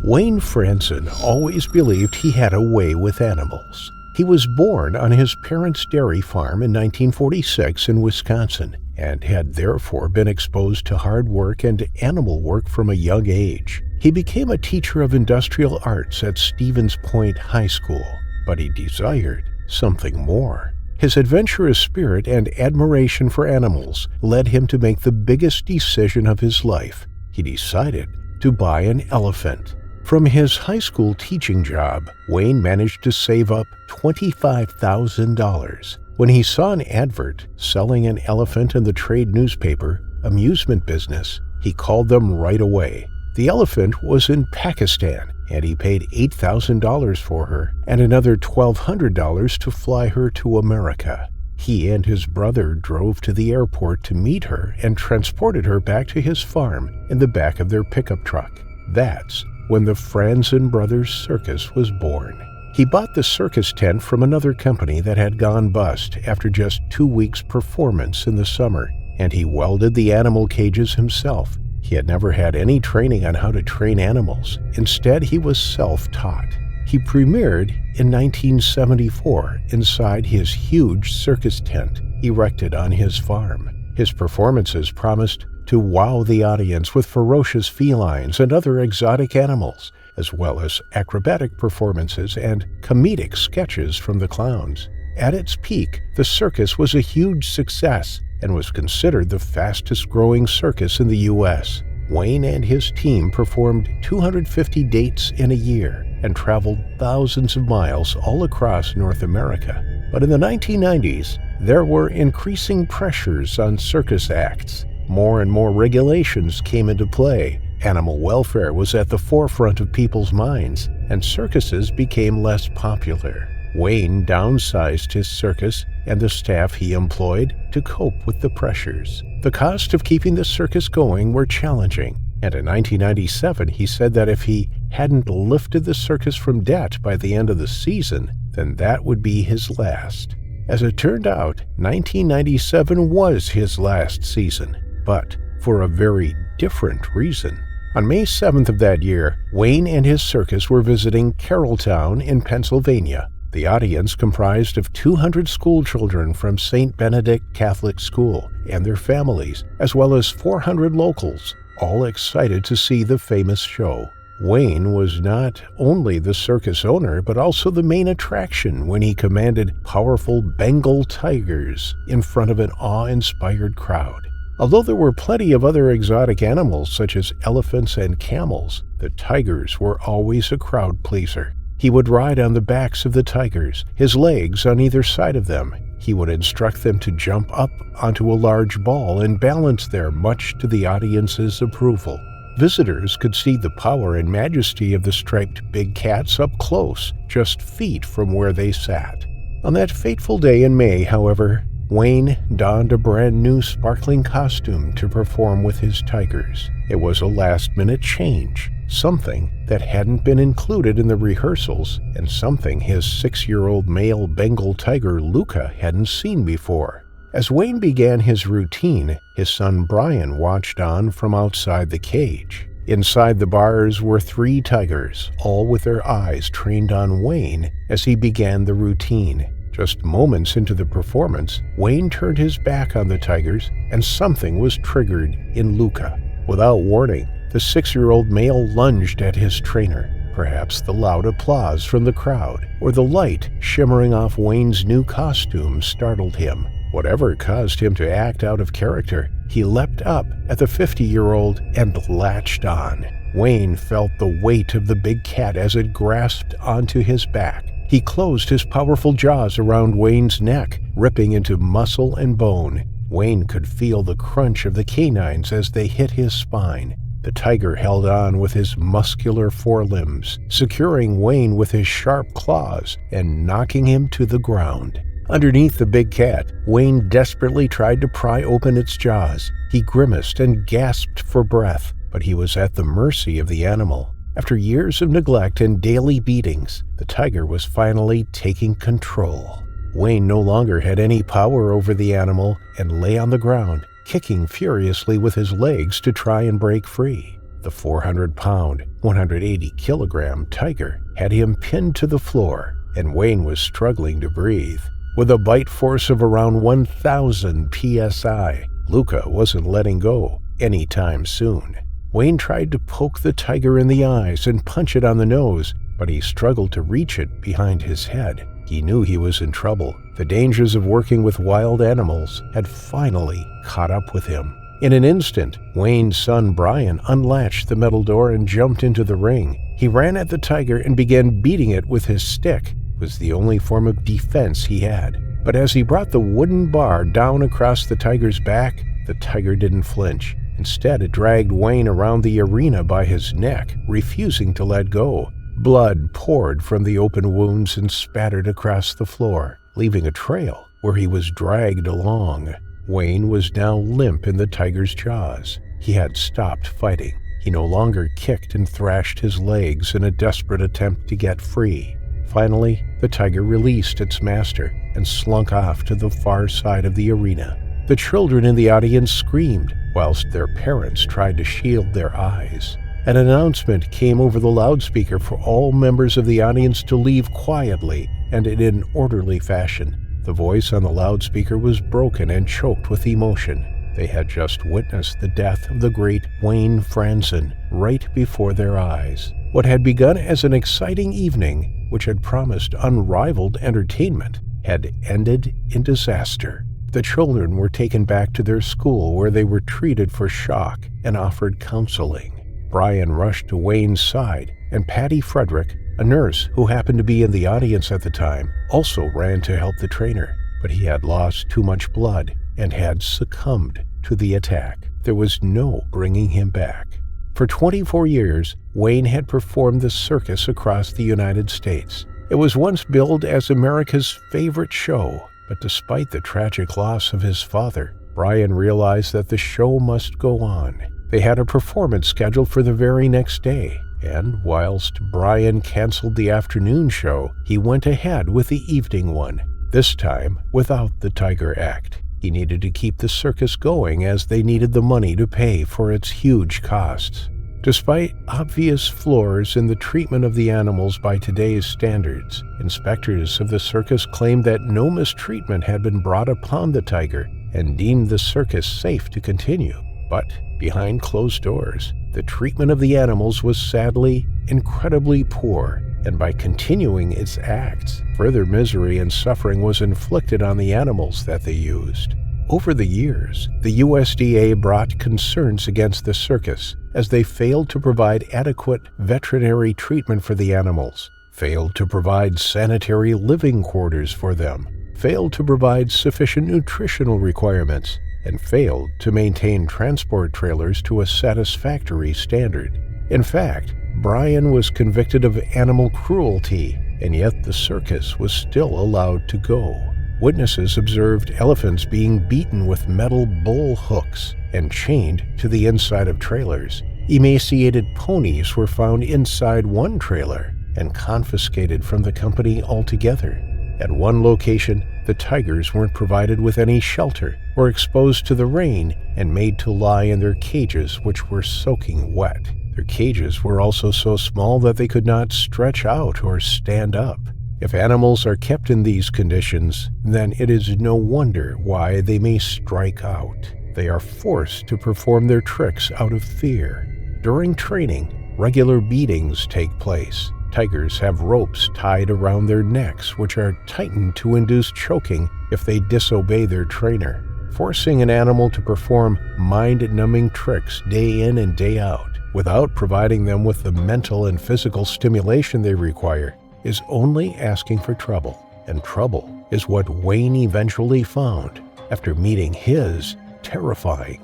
Wayne Franson always believed he had a way with animals. He was born on his parents' dairy farm in 1946 in Wisconsin and had therefore been exposed to hard work and animal work from a young age. He became a teacher of industrial arts at Stevens Point High School, but he desired something more. His adventurous spirit and admiration for animals led him to make the biggest decision of his life. He decided to buy an elephant. From his high school teaching job, Wayne managed to save up $25,000. When he saw an advert selling an elephant in the trade newspaper, Amusement Business, he called them right away. The elephant was in Pakistan, and he paid $8,000 for her and another $1,200 to fly her to America. He and his brother drove to the airport to meet her and transported her back to his farm in the back of their pickup truck. That's when the Franson Brothers Circus was born. He bought the circus tent from another company that had gone bust after just 2 weeks' performance in the summer, and he welded the animal cages himself. He had never had any training on how to train animals. Instead, he was self-taught. He premiered in 1974 inside his huge circus tent erected on his farm. His performances promised to wow the audience with ferocious felines and other exotic animals, as well as acrobatic performances and comedic sketches from the clowns. At its peak, the circus was a huge success and was considered the fastest-growing circus in the U.S. Wayne and his team performed 250 dates in a year and traveled thousands of miles all across North America. But in the 1990s, there were increasing pressures on circus acts. More and more regulations came into play. Animal welfare was at the forefront of people's minds, and circuses became less popular. Wayne downsized his circus and the staff he employed to cope with the pressures. The cost of keeping the circus going were challenging, and in 1997 he said that if he hadn't lifted the circus from debt by the end of the season, then that would be his last. As it turned out, 1997 was his last season, but for a very different reason. On May 7th of that year, Wayne and his circus were visiting Carrolltown in Pennsylvania. The audience comprised of 200 schoolchildren from St. Benedict Catholic School and their families, as well as 400 locals, all excited to see the famous show. Wayne was not only the circus owner, but also the main attraction when he commanded powerful Bengal tigers in front of an awe-inspired crowd. Although there were plenty of other exotic animals such as elephants and camels, the tigers were always a crowd pleaser. He would ride on the backs of the tigers, his legs on either side of them. He would instruct them to jump up onto a large ball and balance there, much to the audience's approval. Visitors could see the power and majesty of the striped big cats up close, just feet from where they sat. On that fateful day in May, however, Wayne donned a brand new sparkling costume to perform with his tigers. It was a last-minute change, something that hadn't been included in the rehearsals, and something his 6-year-old male Bengal tiger Luca hadn't seen before. As Wayne began his routine, his son Brian watched on from outside the cage. Inside the bars were 3 tigers, all with their eyes trained on Wayne as he began the routine. Just moments into the performance, Wayne turned his back on the tigers, and something was triggered in Luca. Without warning, the 6-year-old male lunged at his trainer. Perhaps the loud applause from the crowd or the light shimmering off Wayne's new costume startled him. Whatever caused him to act out of character, he leapt up at the 50-year-old and latched on. Wayne felt the weight of the big cat as it grasped onto his back. He closed his powerful jaws around Wayne's neck, ripping into muscle and bone. Wayne could feel the crunch of the canines as they hit his spine. The tiger held on with his muscular forelimbs, securing Wayne with his sharp claws and knocking him to the ground. Underneath the big cat, Wayne desperately tried to pry open its jaws. He grimaced and gasped for breath, but he was at the mercy of the animal. After years of neglect and daily beatings, the tiger was finally taking control. Wayne no longer had any power over the animal and lay on the ground, kicking furiously with his legs to try and break free. The 400-pound, 180-kilogram tiger had him pinned to the floor, and Wayne was struggling to breathe. With a bite force of around 1,000 psi, Luca wasn't letting go anytime soon. Wayne tried to poke the tiger in the eyes and punch it on the nose, but he struggled to reach it behind his head. He knew he was in trouble. The dangers of working with wild animals had finally caught up with him. In an instant, Wayne's son Brian unlatched the metal door and jumped into the ring. He ran at the tiger and began beating it with his stick. It was the only form of defense he had. But as he brought the wooden bar down across the tiger's back, the tiger didn't flinch. Instead, it dragged Wayne around the arena by his neck, refusing to let go. Blood poured from the open wounds and spattered across the floor, leaving a trail where he was dragged along. Wayne was now limp in the tiger's jaws. He had stopped fighting. He no longer kicked and thrashed his legs in a desperate attempt to get free. Finally, the tiger released its master and slunk off to the far side of the arena. The children in the audience screamed, whilst their parents tried to shield their eyes. An announcement came over the loudspeaker for all members of the audience to leave quietly and in an orderly fashion. The voice on the loudspeaker was broken and choked with emotion. They had just witnessed the death of the great Wayne Franzen right before their eyes. What had begun as an exciting evening, which had promised unrivaled entertainment, had ended in disaster. The children were taken back to their school where they were treated for shock and offered counseling. Brian rushed to Wayne's side, and Patty Frederick, a nurse who happened to be in the audience at the time, also ran to help the trainer, but he had lost too much blood and had succumbed to the attack. There was no bringing him back. For 24 years, Wayne had performed the circus across the United States. It was once billed as America's favorite show, but despite the tragic loss of his father, Brian realized that the show must go on. They had a performance scheduled for the very next day, and whilst Brian canceled the afternoon show, he went ahead with the evening one, this time without the Tiger Act. He needed to keep the circus going as they needed the money to pay for its huge costs. Despite obvious flaws in the treatment of the animals by today's standards, inspectors of the circus claimed that no mistreatment had been brought upon the tiger and deemed the circus safe to continue. But behind closed doors, the treatment of the animals was sadly incredibly poor, and by continuing its acts, further misery and suffering was inflicted on the animals that they used. Over the years, the USDA brought concerns against the circus as they failed to provide adequate veterinary treatment for the animals, failed to provide sanitary living quarters for them, failed to provide sufficient nutritional requirements, and failed to maintain transport trailers to a satisfactory standard. In fact, Brian was convicted of animal cruelty, and yet the circus was still allowed to go. Witnesses observed elephants being beaten with metal bull hooks and chained to the inside of trailers. Emaciated ponies were found inside one trailer and confiscated from the company altogether. At one location, the tigers weren't provided with any shelter or exposed to the rain and made to lie in their cages, which were soaking wet. Their cages were also so small that they could not stretch out or stand up. If animals are kept in these conditions, then it is no wonder why they may strike out. They are forced to perform their tricks out of fear. During training, regular beatings take place. Tigers have ropes tied around their necks, which are tightened to induce choking if they disobey their trainer. Forcing an animal to perform mind-numbing tricks day in and day out, without providing them with the mental and physical stimulation they require, is only asking for trouble. And trouble is what Wayne eventually found after meeting his terrifying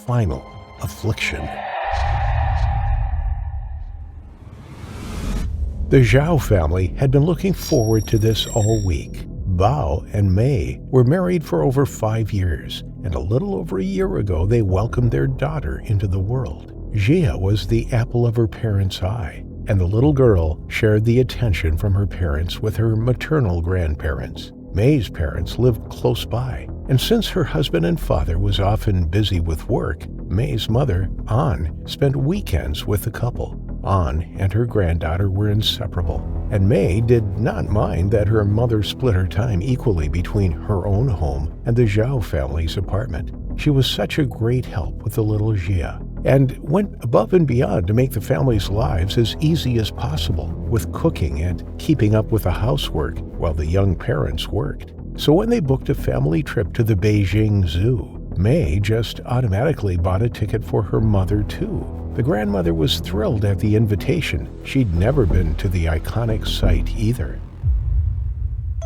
final affliction. The Zhao family had been looking forward to this all week. Bao and Mei were married for over 5 years, and a little over a year ago they welcomed their daughter into the world. Jia was the apple of her parents' eye, and the little girl shared the attention from her parents with her maternal grandparents. Mei's parents lived close by, and since her husband and father was often busy with work, May's mother, An, spent weekends with the couple. An and her granddaughter were inseparable, and May did not mind that her mother split her time equally between her own home and the Zhao family's apartment. She was such a great help with the little Jia, and went above and beyond to make the family's lives as easy as possible, with cooking and keeping up with the housework while the young parents worked. So when they booked a family trip to the Beijing Zoo, May just automatically bought a ticket for her mother too. The grandmother was thrilled at the invitation. She'd never been to the iconic site either.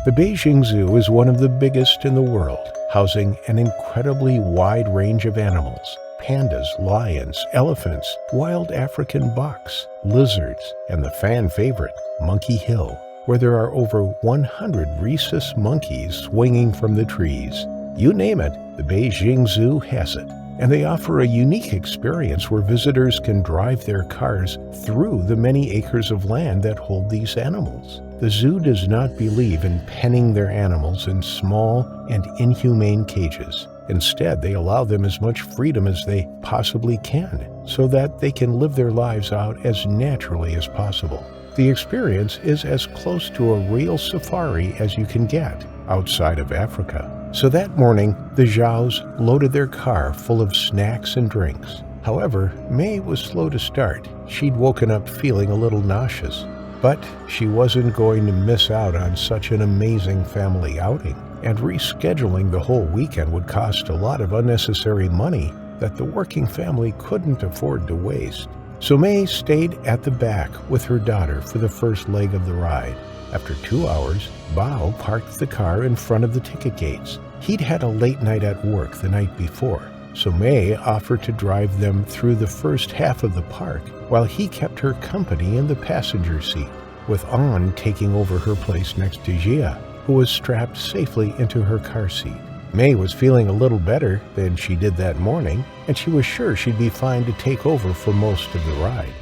The Beijing Zoo is one of the biggest in the world, housing an incredibly wide range of animals: pandas, lions, elephants, wild African bucks, lizards, and the fan favorite, Monkey Hill, where there are over 100 rhesus monkeys swinging from the trees. You name it, the Beijing Zoo has it. And they offer a unique experience where visitors can drive their cars through the many acres of land that hold these animals. The zoo does not believe in penning their animals in small and inhumane cages. Instead, they allow them as much freedom as they possibly can, so that they can live their lives out as naturally as possible. The experience is as close to a real safari as you can get outside of Africa. So that morning, the Zhaos loaded their car full of snacks and drinks. However, May was slow to start. She'd woken up feeling a little nauseous. But she wasn't going to miss out on such an amazing family outing, and rescheduling the whole weekend would cost a lot of unnecessary money that the working family couldn't afford to waste. So May stayed at the back with her daughter for the first leg of the ride. After 2 hours, Bao parked the car in front of the ticket gates. He'd had a late night at work the night before, so May offered to drive them through the first half of the park while he kept her company in the passenger seat, with An taking over her place next to Jia, who was strapped safely into her car seat. May was feeling a little better than she did that morning, and she was sure she'd be fine to take over for most of the ride.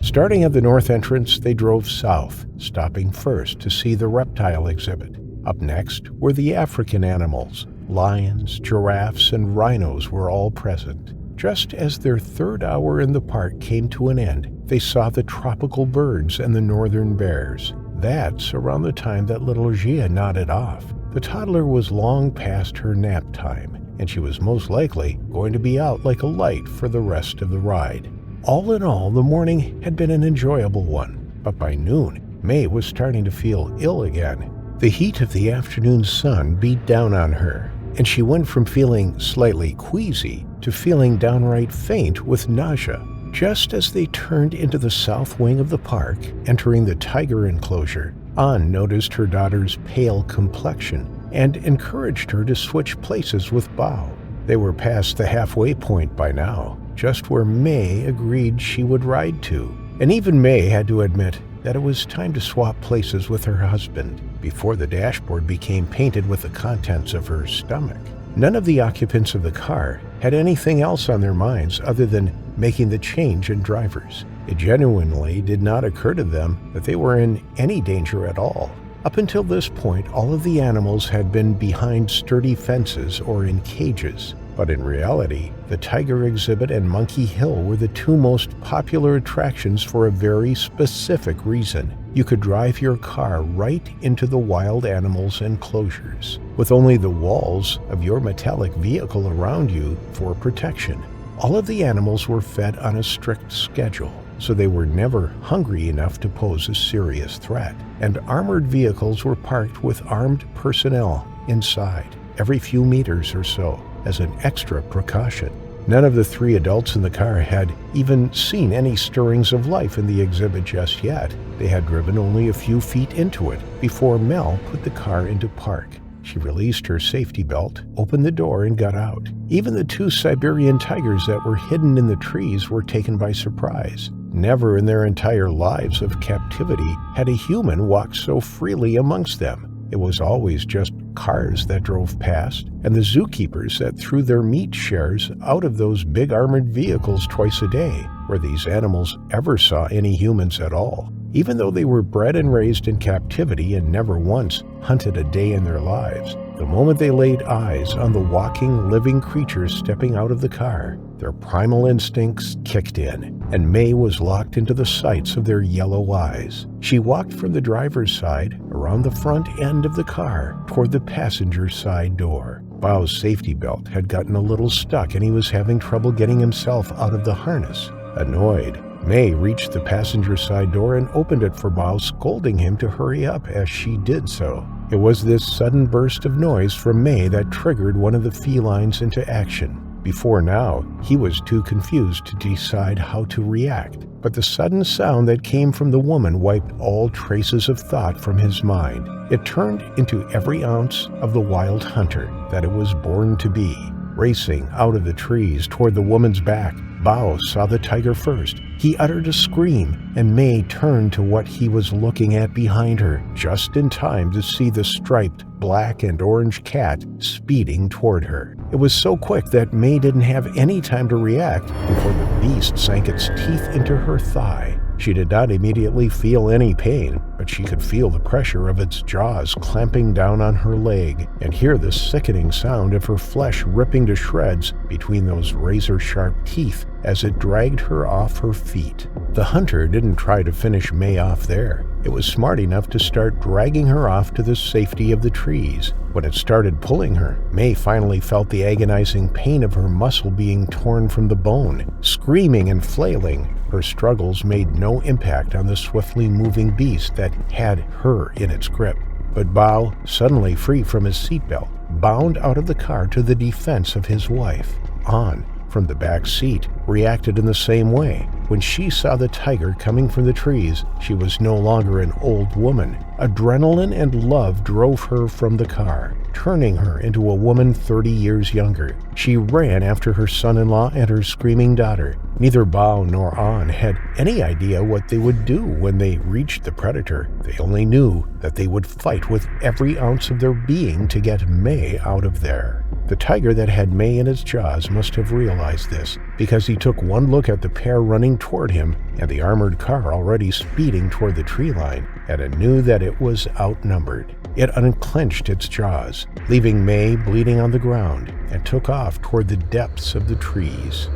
Starting at the north entrance, they drove south, stopping first to see the reptile exhibit. Up next were the African animals. Lions, giraffes, and rhinos were all present. Just as their third hour in the park came to an end, they saw the tropical birds and the northern bears. That's around the time that little Jia nodded off. The toddler was long past her nap time, and she was most likely going to be out like a light for the rest of the ride. All in all, the morning had been an enjoyable one, but by noon, May was starting to feel ill again. The heat of the afternoon sun beat down on her, and she went from feeling slightly queasy to feeling downright faint with nausea. Just as they turned into the south wing of the park, entering the tiger enclosure, An noticed her daughter's pale complexion and encouraged her to switch places with Bao. They were past the halfway point by now, just where May agreed she would ride to. And even May had to admit that it was time to swap places with her husband before the dashboard became painted with the contents of her stomach. None of the occupants of the car had anything else on their minds other than making the change in drivers. It genuinely did not occur to them that they were in any danger at all. Up until this point, all of the animals had been behind sturdy fences or in cages. But in reality, the tiger exhibit and Monkey Hill were the two most popular attractions for a very specific reason. You could drive your car right into the wild animals' enclosures, with only the walls of your metallic vehicle around you for protection. All of the animals were fed on a strict schedule, so they were never hungry enough to pose a serious threat, and armored vehicles were parked with armed personnel inside every few meters or so, as an extra precaution. None of the three adults in the car had even seen any stirrings of life in the exhibit just yet. They had driven only a few feet into it before Mel put the car into park. She released her safety belt, opened the door, and got out. Even the two Siberian tigers that were hidden in the trees were taken by surprise. Never in their entire lives of captivity had a human walked so freely amongst them. It was always just cars that drove past, and the zookeepers that threw their meat shares out of those big armored vehicles twice a day, where these animals ever saw any humans at all. Even though they were bred and raised in captivity and never once hunted a day in their lives, The moment they laid eyes on the walking, living creatures stepping out of the car, their primal instincts kicked in, and May was locked into the sights of their yellow eyes. She walked from the driver's side, around the front end of the car, toward the passenger side door. Bao's safety belt had gotten a little stuck and he was having trouble getting himself out of the harness. Annoyed, May reached the passenger side door and opened it for Bao, scolding him to hurry up as she did so. It was this sudden burst of noise from May that triggered one of the felines into action. Before now, he was too confused to decide how to react, but the sudden sound that came from the woman wiped all traces of thought from his mind. It turned into every ounce of the wild hunter that it was born to be. Racing out of the trees toward the woman's back, Bao saw the tiger first. He uttered a scream, and May turned to what he was looking at behind her, just in time to see the striped black and orange cat speeding toward her. It was so quick that May didn't have any time to react before the beast sank its teeth into her thigh. She did not immediately feel any pain, but she could feel the pressure of its jaws clamping down on her leg and hear the sickening sound of her flesh ripping to shreds between those razor-sharp teeth as it dragged her off her feet. The hunter didn't try to finish May off there. It was smart enough to start dragging her off to the safety of the trees. When it started pulling her, May finally felt the agonizing pain of her muscle being torn from the bone. Screaming and flailing, her struggles made no impact on the swiftly moving beast that had her in its grip. But Bao, suddenly free from his seatbelt, bounded out of the car to the defense of his wife. An, from the back seat, reacted in the same way. When she saw the tiger coming from the trees, she was no longer an old woman. Adrenaline and love drove her from the car, turning her into a woman 30 years younger. She ran after her son-in-law and her screaming daughter. Neither Bao nor An had any idea what they would do when they reached the predator. They only knew that they would fight with every ounce of their being to get May out of there. The tiger that had May in its jaws must have realized this, because he took one look at the pair running toward him and the armored car already speeding toward the tree line, and knew that it was outnumbered. It unclenched its jaws, leaving May bleeding on the ground, and took off toward the depths of the trees.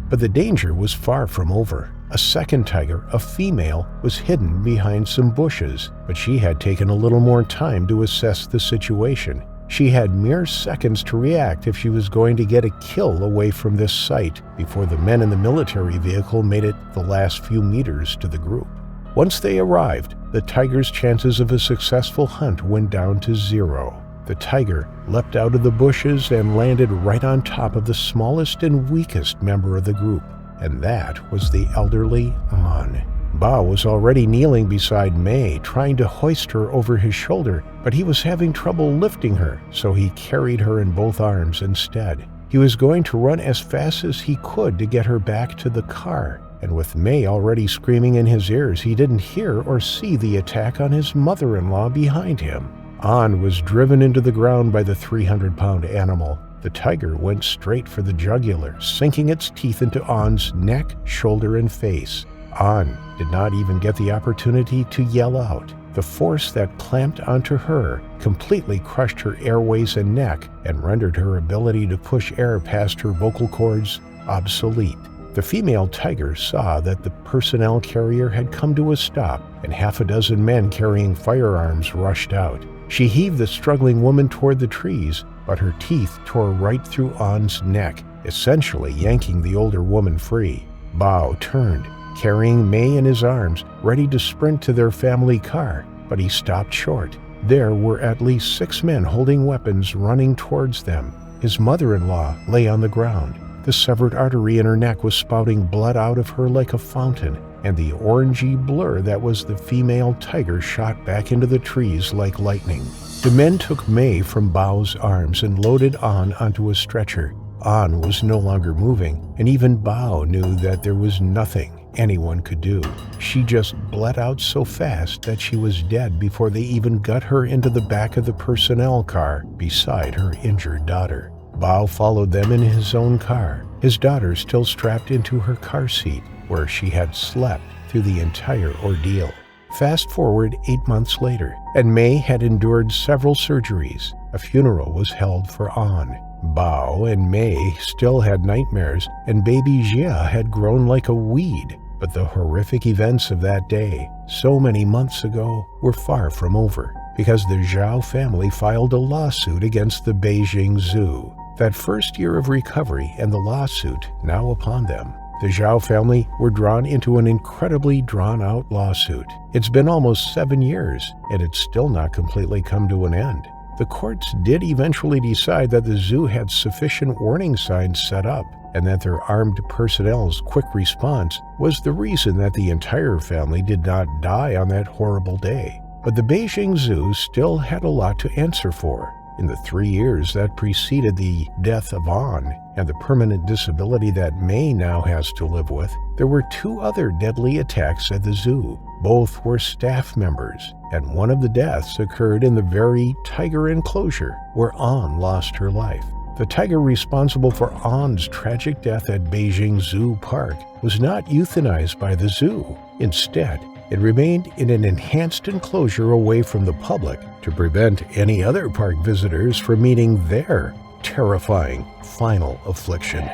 But the danger was far from over. A second tiger, a female, was hidden behind some bushes, but she had taken a little more time to assess the situation. She had mere seconds to react if she was going to get a kill away from this site before the men in the military vehicle made it the last few meters to the group. Once they arrived, the tiger's chances of a successful hunt went down to 0. The tiger leapt out of the bushes and landed right on top of the smallest and weakest member of the group, and that was the elderly An. Bao was already kneeling beside May, trying to hoist her over his shoulder, but he was having trouble lifting her, so he carried her in both arms instead. He was going to run as fast as he could to get her back to the car, and with May already screaming in his ears, he didn't hear or see the attack on his mother-in-law behind him. An was driven into the ground by the 300-pound animal. The tiger went straight for the jugular, sinking its teeth into An's neck, shoulder, and face. An did not even get the opportunity to yell out. The force that clamped onto her completely crushed her airways and neck and rendered her ability to push air past her vocal cords obsolete. The female tiger saw that the personnel carrier had come to a stop, and half a dozen men carrying firearms rushed out. She heaved the struggling woman toward the trees, but her teeth tore right through An's neck, essentially yanking the older woman free. Bao turned, carrying May in his arms, ready to sprint to their family car, but he stopped short. There were at least 6 men holding weapons running towards them. His mother-in-law lay on the ground. The severed artery in her neck was spouting blood out of her like a fountain, and the orangey blur that was the female tiger shot back into the trees like lightning. The men took May from Bao's arms and loaded An onto a stretcher. An was no longer moving, and even Bao knew that there was nothing anyone could do. She just bled out so fast that she was dead before they even got her into the back of the personnel car beside her injured daughter. Bao followed them in his own car, his daughter still strapped into her car seat, where she had slept through the entire ordeal. Fast forward 8 months later, and May had endured several surgeries. A funeral was held for An. Bao and May still had nightmares, and baby Jia had grown like a weed. But the horrific events of that day, so many months ago, were far from over, because the Zhao family filed a lawsuit against the Beijing Zoo. That first year of recovery and the lawsuit now upon them, the Zhao family were drawn into an incredibly drawn-out lawsuit. It's been almost 7 years, and it's still not completely come to an end. The courts did eventually decide that the zoo had sufficient warning signs set up, and that their armed personnel's quick response was the reason that the entire family did not die on that horrible day. But the Beijing Zoo still had a lot to answer for. In the 3 years that preceded the death of An and the permanent disability that May now has to live with, there were 2 other deadly attacks at the zoo. Both were staff members, and one of the deaths occurred in the very tiger enclosure where An lost her life. The tiger responsible for An's tragic death at Beijing Zoo Park was not euthanized by the zoo. Instead, it remained in an enhanced enclosure away from the public to prevent any other park visitors from meeting their terrifying final affliction.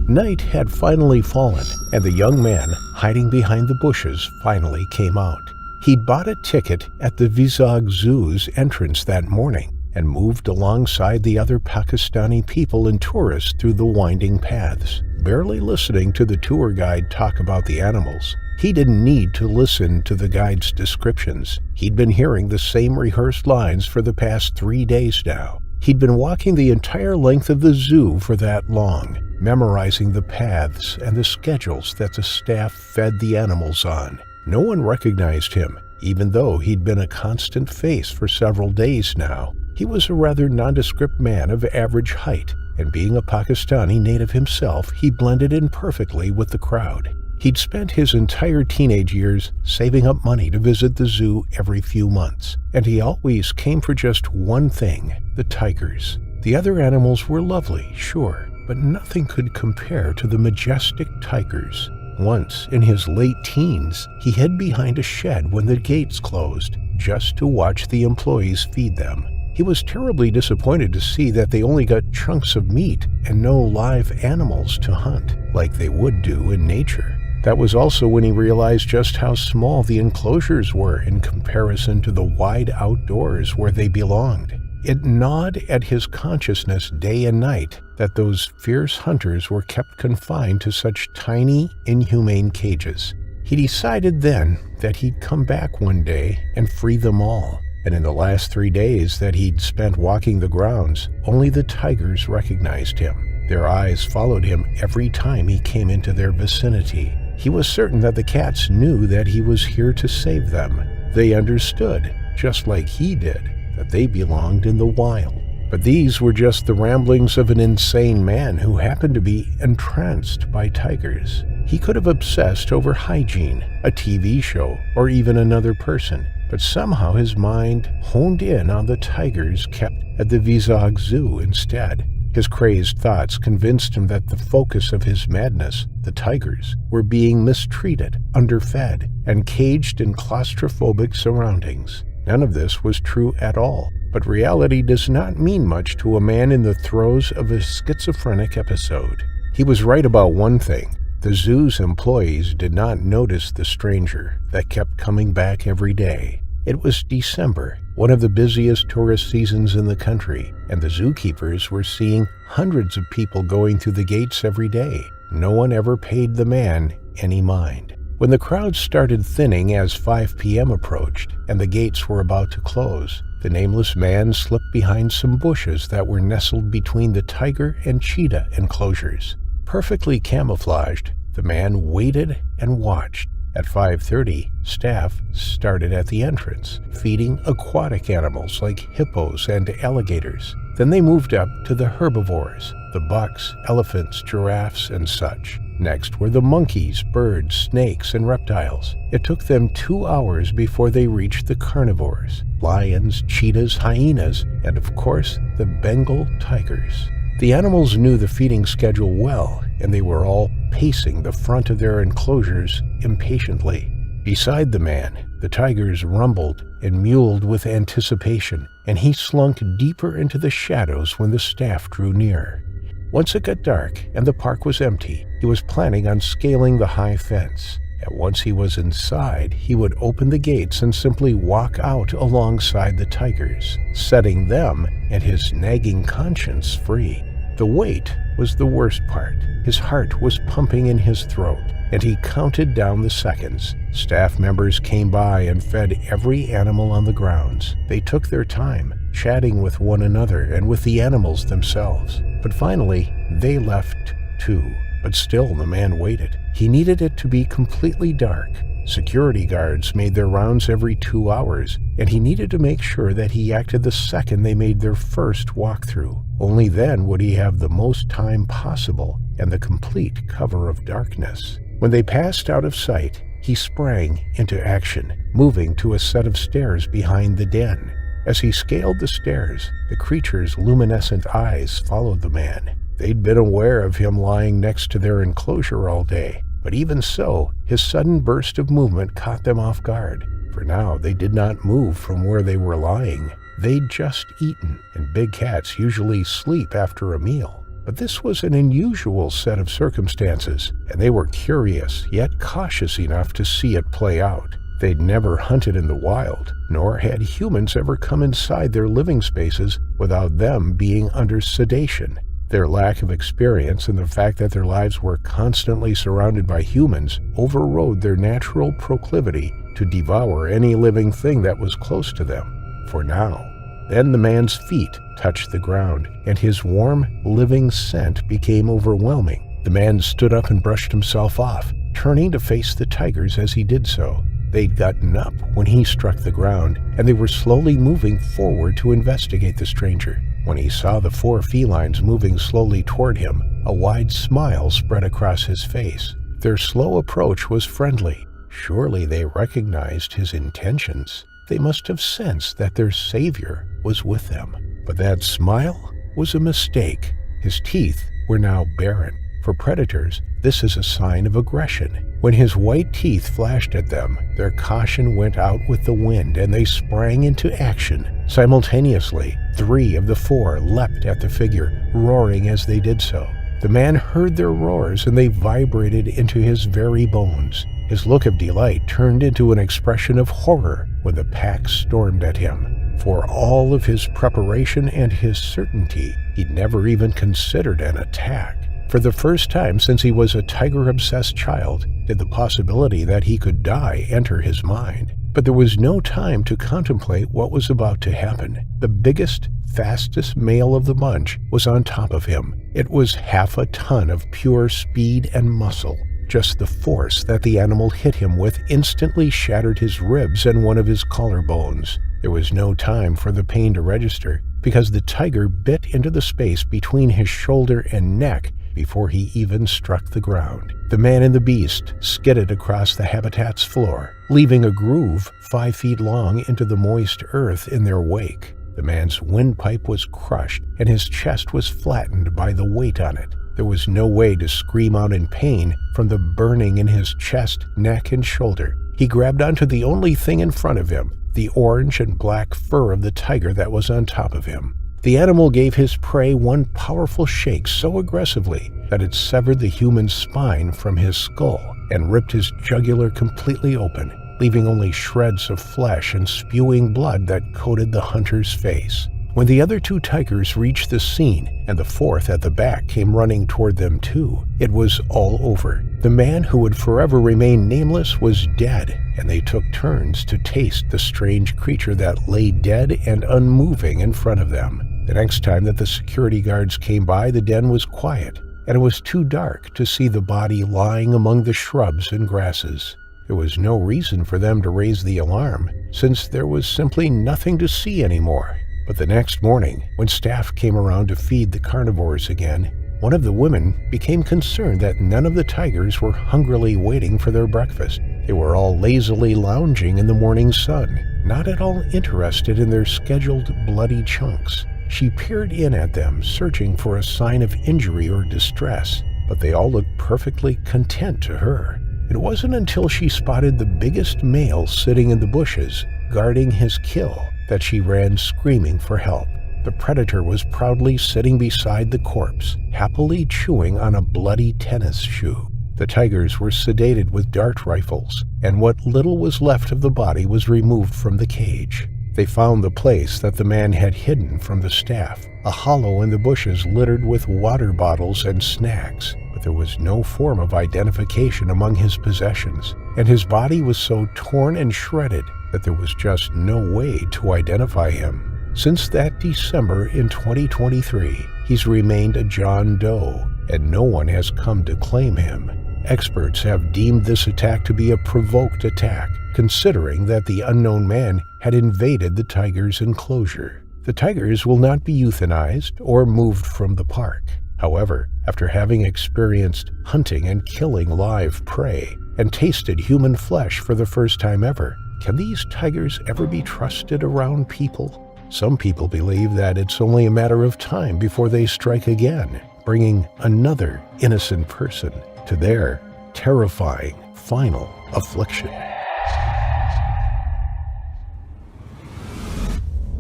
Night had finally fallen, and the young man hiding behind the bushes finally came out. He'd bought a ticket at the Vizag Zoo's entrance that morning and moved alongside the other Pakistani people and tourists through the winding paths, barely listening to the tour guide talk about the animals. He didn't need to listen to the guide's descriptions. He'd been hearing the same rehearsed lines for the past 3 days now. He'd been walking the entire length of the zoo for that long, memorizing the paths and the schedules that the staff fed the animals on. No one recognized him, even though he'd been a constant face for several days now. He was a rather nondescript man of average height, and being a Pakistani native himself, he blended in perfectly with the crowd. He'd spent his entire teenage years saving up money to visit the zoo every few months, and he always came for just one thing: the tigers. The other animals were lovely, sure, but nothing could compare to the majestic tigers. Once, in his late teens, he hid behind a shed when the gates closed, just to watch the employees feed them. He was terribly disappointed to see that they only got chunks of meat and no live animals to hunt, like they would do in nature. That was also when he realized just how small the enclosures were in comparison to the wide outdoors where they belonged. It gnawed at his consciousness day and night that those fierce hunters were kept confined to such tiny, inhumane cages. He decided then that he'd come back one day and free them all. And in the last 3 days that he'd spent walking the grounds, only the tigers recognized him. Their eyes followed him every time he came into their vicinity. He was certain that the cats knew that he was here to save them. They understood, just like he did, that they belonged in the wild. But these were just the ramblings of an insane man who happened to be entranced by tigers. He could have obsessed over hygiene, a TV show, or even another person, but somehow his mind honed in on the tigers kept at the Vizag Zoo instead. His crazed thoughts convinced him that the focus of his madness, the tigers, were being mistreated, underfed, and caged in claustrophobic surroundings. None of this was true at all, but reality does not mean much to a man in the throes of a schizophrenic episode. He was right about one thing. The zoo's employees did not notice the stranger that kept coming back every day. It was December, one of the busiest tourist seasons in the country, and the zookeepers were seeing hundreds of people going through the gates every day. No one ever paid the man any mind. When the crowd started thinning as 5 p.m. approached and the gates were about to close, the nameless man slipped behind some bushes that were nestled between the tiger and cheetah enclosures. Perfectly camouflaged, the man waited and watched. At 5:30, staff started at the entrance, feeding aquatic animals like hippos and alligators. Then they moved up to the herbivores, the bucks, elephants, giraffes, and such. Next were the monkeys, birds, snakes, and reptiles. It took them 2 hours before they reached the carnivores, lions, cheetahs, hyenas, and of course, the Bengal tigers. The animals knew the feeding schedule well, and they were all pacing the front of their enclosures impatiently. Beside the man, the tigers rumbled and mewled with anticipation, and he slunk deeper into the shadows when the staff drew near. Once it got dark and the park was empty, he was planning on scaling the high fence. And once he was inside, he would open the gates and simply walk out alongside the tigers, setting them and his nagging conscience free. The wait was the worst part. His heart was pumping in his throat, and he counted down the seconds. Staff members came by and fed every animal on the grounds. They took their time, chatting with one another and with the animals themselves. But finally, they left too. But still the man waited. He needed it to be completely dark. Security guards made their rounds every 2 hours, and he needed to make sure that he acted the second they made their first walkthrough. Only then would he have the most time possible and the complete cover of darkness. When they passed out of sight, he sprang into action, moving to a set of stairs behind the den. As he scaled the stairs, the creature's luminescent eyes followed the man. They'd been aware of him lying next to their enclosure all day, but even so, his sudden burst of movement caught them off guard. For now, they did not move from where they were lying. They'd just eaten, and big cats usually sleep after a meal. But this was an unusual set of circumstances, and they were curious, yet cautious enough to see it play out. They'd never hunted in the wild, nor had humans ever come inside their living spaces without them being under sedation. Their lack of experience and the fact that their lives were constantly surrounded by humans overrode their natural proclivity to devour any living thing that was close to them. For now. Then the man's feet touched the ground, and his warm, living scent became overwhelming. The man stood up and brushed himself off, turning to face the tigers as he did so. They'd gotten up when he struck the ground, and they were slowly moving forward to investigate the stranger. When he saw the 4 felines moving slowly toward him, a wide smile spread across his face. Their slow approach was friendly. Surely they recognized his intentions. They must have sensed that their savior was with them. But that smile was a mistake. His teeth were now barren. For predators, this is a sign of aggression. When his white teeth flashed at them, their caution went out with the wind, and they sprang into action. Simultaneously, 3 of the 4 leapt at the figure, roaring as they did so. The man heard their roars, and they vibrated into his very bones. His look of delight turned into an expression of horror when the pack stormed at him. For all of his preparation and his certainty, he'd never even considered an attack. For the first time since he was a tiger-obsessed child, did the possibility that he could die enter his mind. But there was no time to contemplate what was about to happen. The biggest, fastest male of the bunch was on top of him. It was half a ton of pure speed and muscle. Just the force that the animal hit him with instantly shattered his ribs and one of his collarbones. There was no time for the pain to register, because the tiger bit into the space between his shoulder and neck before he even struck the ground. The man and the beast skidded across the habitat's floor, leaving a groove 5 feet long into the moist earth in their wake. The man's windpipe was crushed, and his chest was flattened by the weight on it. There was no way to scream out in pain from the burning in his chest, neck, and shoulder. He grabbed onto the only thing in front of him, the orange and black fur of the tiger that was on top of him. The animal gave his prey one powerful shake so aggressively that it severed the human's spine from his skull and ripped his jugular completely open, leaving only shreds of flesh and spewing blood that coated the hunter's face. When the other 2 tigers reached the scene and the 4th at the back came running toward them too, it was all over. The man who would forever remain nameless was dead, and they took turns to taste the strange creature that lay dead and unmoving in front of them. The next time that the security guards came by, the den was quiet, and it was too dark to see the body lying among the shrubs and grasses. There was no reason for them to raise the alarm, since there was simply nothing to see anymore. But the next morning, when staff came around to feed the carnivores again, one of the women became concerned that none of the tigers were hungrily waiting for their breakfast. They were all lazily lounging in the morning sun, not at all interested in their scheduled bloody chunks. She peered in at them, searching for a sign of injury or distress, but they all looked perfectly content to her. It wasn't until she spotted the biggest male sitting in the bushes, guarding his kill, that she ran screaming for help. The predator was proudly sitting beside the corpse, happily chewing on a bloody tennis shoe. The tigers were sedated with dart rifles, and what little was left of the body was removed from the cage. They found the place that the man had hidden from the staff, a hollow in the bushes littered with water bottles and snacks, but there was no form of identification among his possessions, and his body was so torn and shredded that there was just no way to identify him. Since that December in 2023, he's remained a John Doe, and no one has come to claim him. Experts have deemed this attack to be a provoked attack, considering that the unknown man had invaded the tiger's enclosure. The tigers will not be euthanized or moved from the park. However, after having experienced hunting and killing live prey and tasted human flesh for the first time ever, can these tigers ever be trusted around people? Some people believe that it's only a matter of time before they strike again, bringing another innocent person to their terrifying final affliction.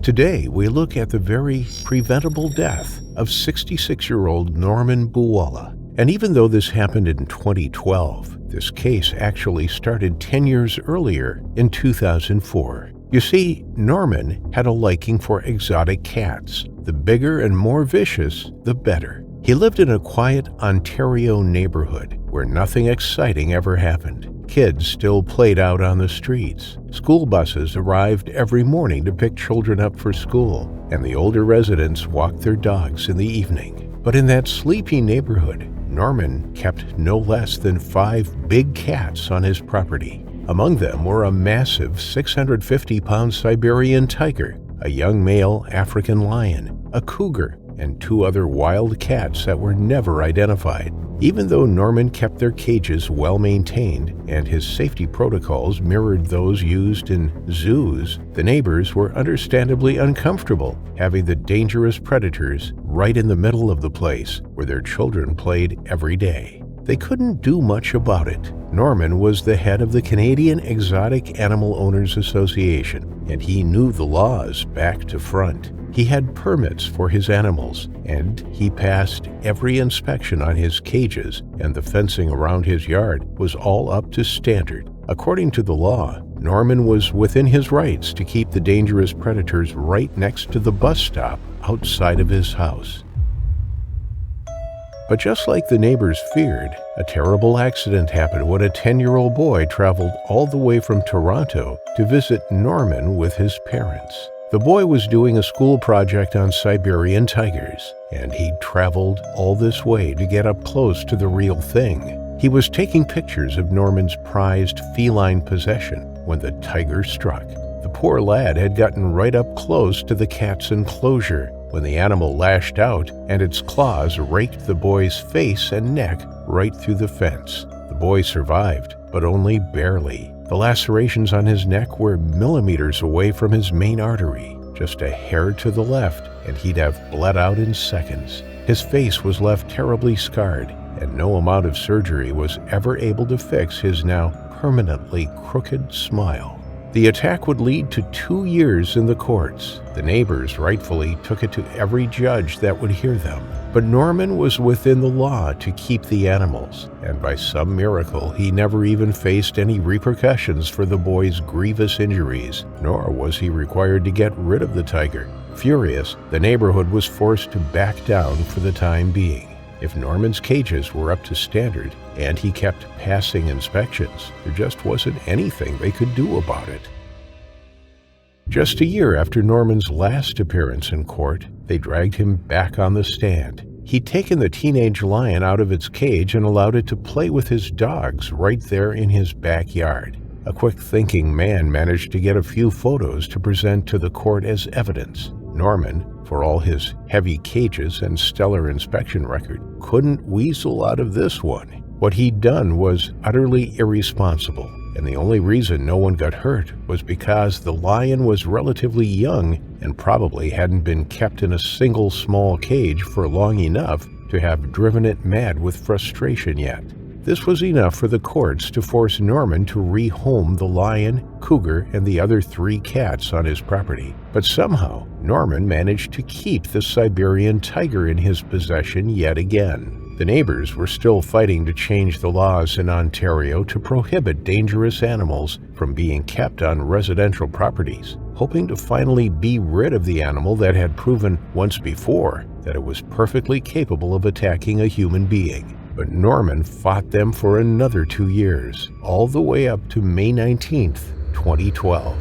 Today, we look at the very preventable death of 66-year-old Norman Buwalda. And even though this happened in 2012, this case actually started 10 years earlier in 2004. You see, Norman had a liking for exotic cats. The bigger and more vicious, the better. He lived in a quiet Ontario neighborhood where nothing exciting ever happened. Kids still played out on the streets. School buses arrived every morning to pick children up for school, and the older residents walked their dogs in the evening. But in that sleepy neighborhood, Norman kept no less than 5 big cats on his property. Among them were a massive 650-pound Siberian tiger, a young male African lion, a cougar, and 2 other wild cats that were never identified. Even though Norman kept their cages well maintained and his safety protocols mirrored those used in zoos, the neighbors were understandably uncomfortable having the dangerous predators right in the middle of the place where their children played every day. They couldn't do much about it. Norman was the head of the Canadian Exotic Animal Owners Association, and he knew the laws back to front. He had permits for his animals, and he passed every inspection on his cages, and the fencing around his yard was all up to standard. According to the law, Norman was within his rights to keep the dangerous predators right next to the bus stop outside of his house. But just like the neighbors feared, a terrible accident happened when a 10-year-old boy traveled all the way from Toronto to visit Norman with his parents. The boy was doing a school project on Siberian tigers, and he'd traveled all this way to get up close to the real thing. He was taking pictures of Norman's prized feline possession when the tiger struck. The poor lad had gotten right up close to the cat's enclosure when the animal lashed out and its claws raked the boy's face and neck right through the fence. The boy survived, but only barely. The lacerations on his neck were millimeters away from his main artery, just a hair to the left, and he'd have bled out in seconds. His face was left terribly scarred, and no amount of surgery was ever able to fix his now permanently crooked smile. The attack would lead to 2 years in the courts. The neighbors rightfully took it to every judge that would hear them. But Norman was within the law to keep the animals, and by some miracle he never even faced any repercussions for the boy's grievous injuries, nor was he required to get rid of the tiger. Furious, the neighborhood was forced to back down for the time being. If Norman's cages were up to standard and he kept passing inspections, there just wasn't anything they could do about it. Just a year after Norman's last appearance in court, they dragged him back on the stand. He'd taken the teenage lion out of its cage and allowed it to play with his dogs right there in his backyard. A quick-thinking man managed to get a few photos to present to the court as evidence. Norman, for all his heavy cages and stellar inspection record, couldn't weasel out of this one. What he'd done was utterly irresponsible. and the only reason no one got hurt was because the lion was relatively young and probably hadn't been kept in a single small cage for long enough to have driven it mad with frustration yet. This was enough for the courts to force Norman to rehome the lion, cougar, and the other 3 cats on his property. But somehow, Norman managed to keep the Siberian tiger in his possession yet again. The neighbors were still fighting to change the laws in Ontario to prohibit dangerous animals from being kept on residential properties, hoping to finally be rid of the animal that had proven once before that it was perfectly capable of attacking a human being. But Norman fought them for another 2 years, all the way up to May 19th, 2012.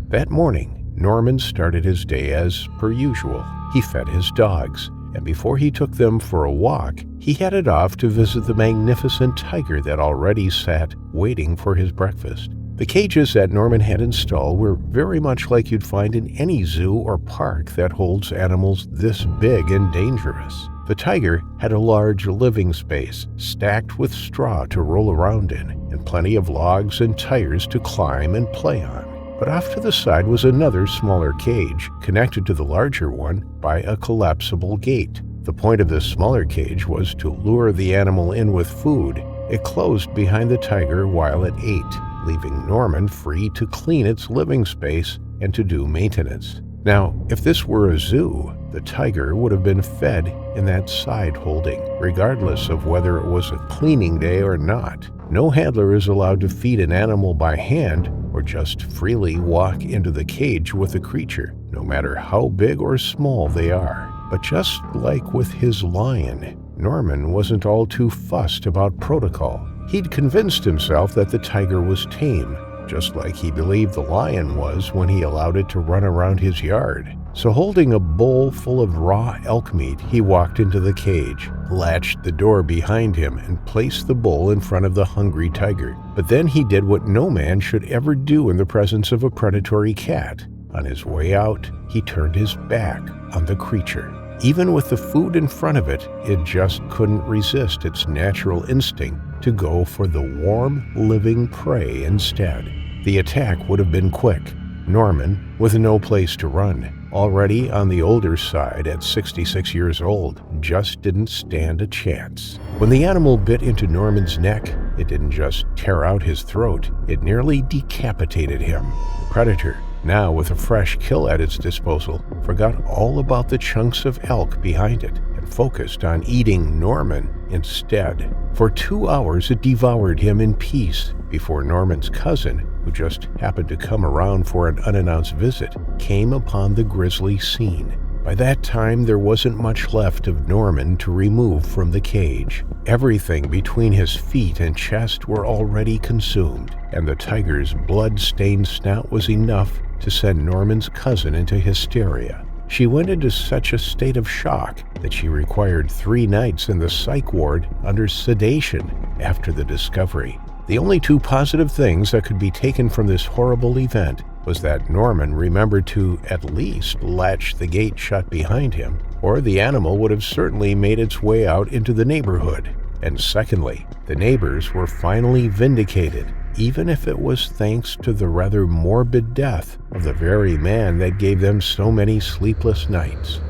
That morning, Norman started his day as per usual. He fed his dogs, and before he took them for a walk, he headed off to visit the magnificent tiger that already sat waiting for his breakfast. The cages that Norman had installed were very much like you'd find in any zoo or park that holds animals this big and dangerous. The tiger had a large living space, stacked with straw to roll around in, and plenty of logs and tires to climb and play on. But off to the side was another smaller cage, connected to the larger one by a collapsible gate. The point of this smaller cage was to lure the animal in with food. It closed behind the tiger while it ate, leaving Norman free to clean its living space and to do maintenance. Now, if this were a zoo, the tiger would have been fed in that side holding, regardless of whether it was a cleaning day or not. No handler is allowed to feed an animal by hand or just freely walk into the cage with the creature, no matter how big or small they are. But just like with his lion, Norman wasn't all too fussed about protocol. He'd convinced himself that the tiger was tame, just like he believed the lion was when he allowed it to run around his yard. So holding a bowl full of raw elk meat, he walked into the cage, latched the door behind him, and placed the bowl in front of the hungry tiger. But then he did what no man should ever do in the presence of a predatory cat. On his way out, he turned his back on the creature. Even with the food in front of it, it just couldn't resist its natural instinct to go for the warm, living prey instead. The attack would have been quick. Norman, with no place to run, already on the older side at 66 years old, just didn't stand a chance. When the animal bit into Norman's neck, it didn't just tear out his throat, it nearly decapitated him. The predator, now with a fresh kill at its disposal, forgot all about the chunks of elk behind it and focused on eating Norman instead. For 2 hours it devoured him in peace before Norman's cousin, who just happened to come around for an unannounced visit, came upon the grisly scene. By that time, there wasn't much left of Norman to remove from the cage. Everything between his feet and chest were already consumed, and the tiger's blood-stained snout was enough to send Norman's cousin into hysteria. She went into such a state of shock that she required 3 nights in the psych ward under sedation after the discovery. The only 2 positive things that could be taken from this horrible event was that Norman remembered to at least latch the gate shut behind him, or the animal would have certainly made its way out into the neighborhood. And secondly, the neighbors were finally vindicated, even if it was thanks to the rather morbid death of the very man that gave them so many sleepless nights.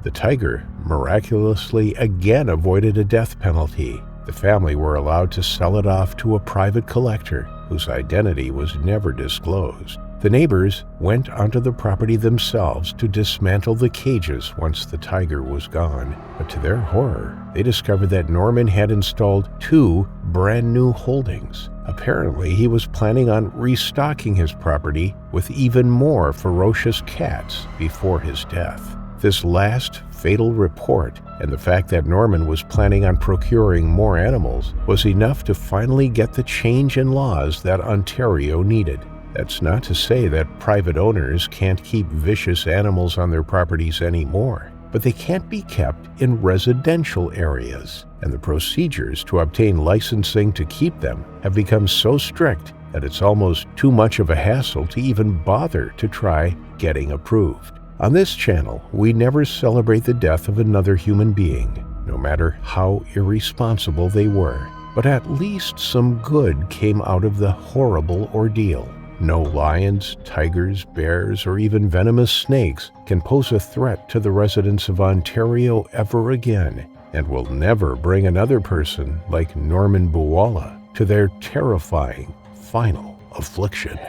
The tiger miraculously again avoided a death penalty. The family were allowed to sell it off to a private collector whose identity was never disclosed. The neighbors went onto the property themselves to dismantle the cages once the tiger was gone, but to their horror, they discovered that Norman had installed 2 brand new holdings. Apparently, he was planning on restocking his property with even more ferocious cats before his death. This last fatal report and the fact that Norman was planning on procuring more animals was enough to finally get the change in laws that Ontario needed. That's not to say that private owners can't keep vicious animals on their properties anymore, but they can't be kept in residential areas, and the procedures to obtain licensing to keep them have become so strict that it's almost too much of a hassle to even bother to try getting approved. On this channel, we never celebrate the death of another human being, no matter how irresponsible they were. But at least some good came out of the horrible ordeal. No lions, tigers, bears, or even venomous snakes can pose a threat to the residents of Ontario ever again, and will never bring another person like Norman Buwalda to their terrifying final affliction.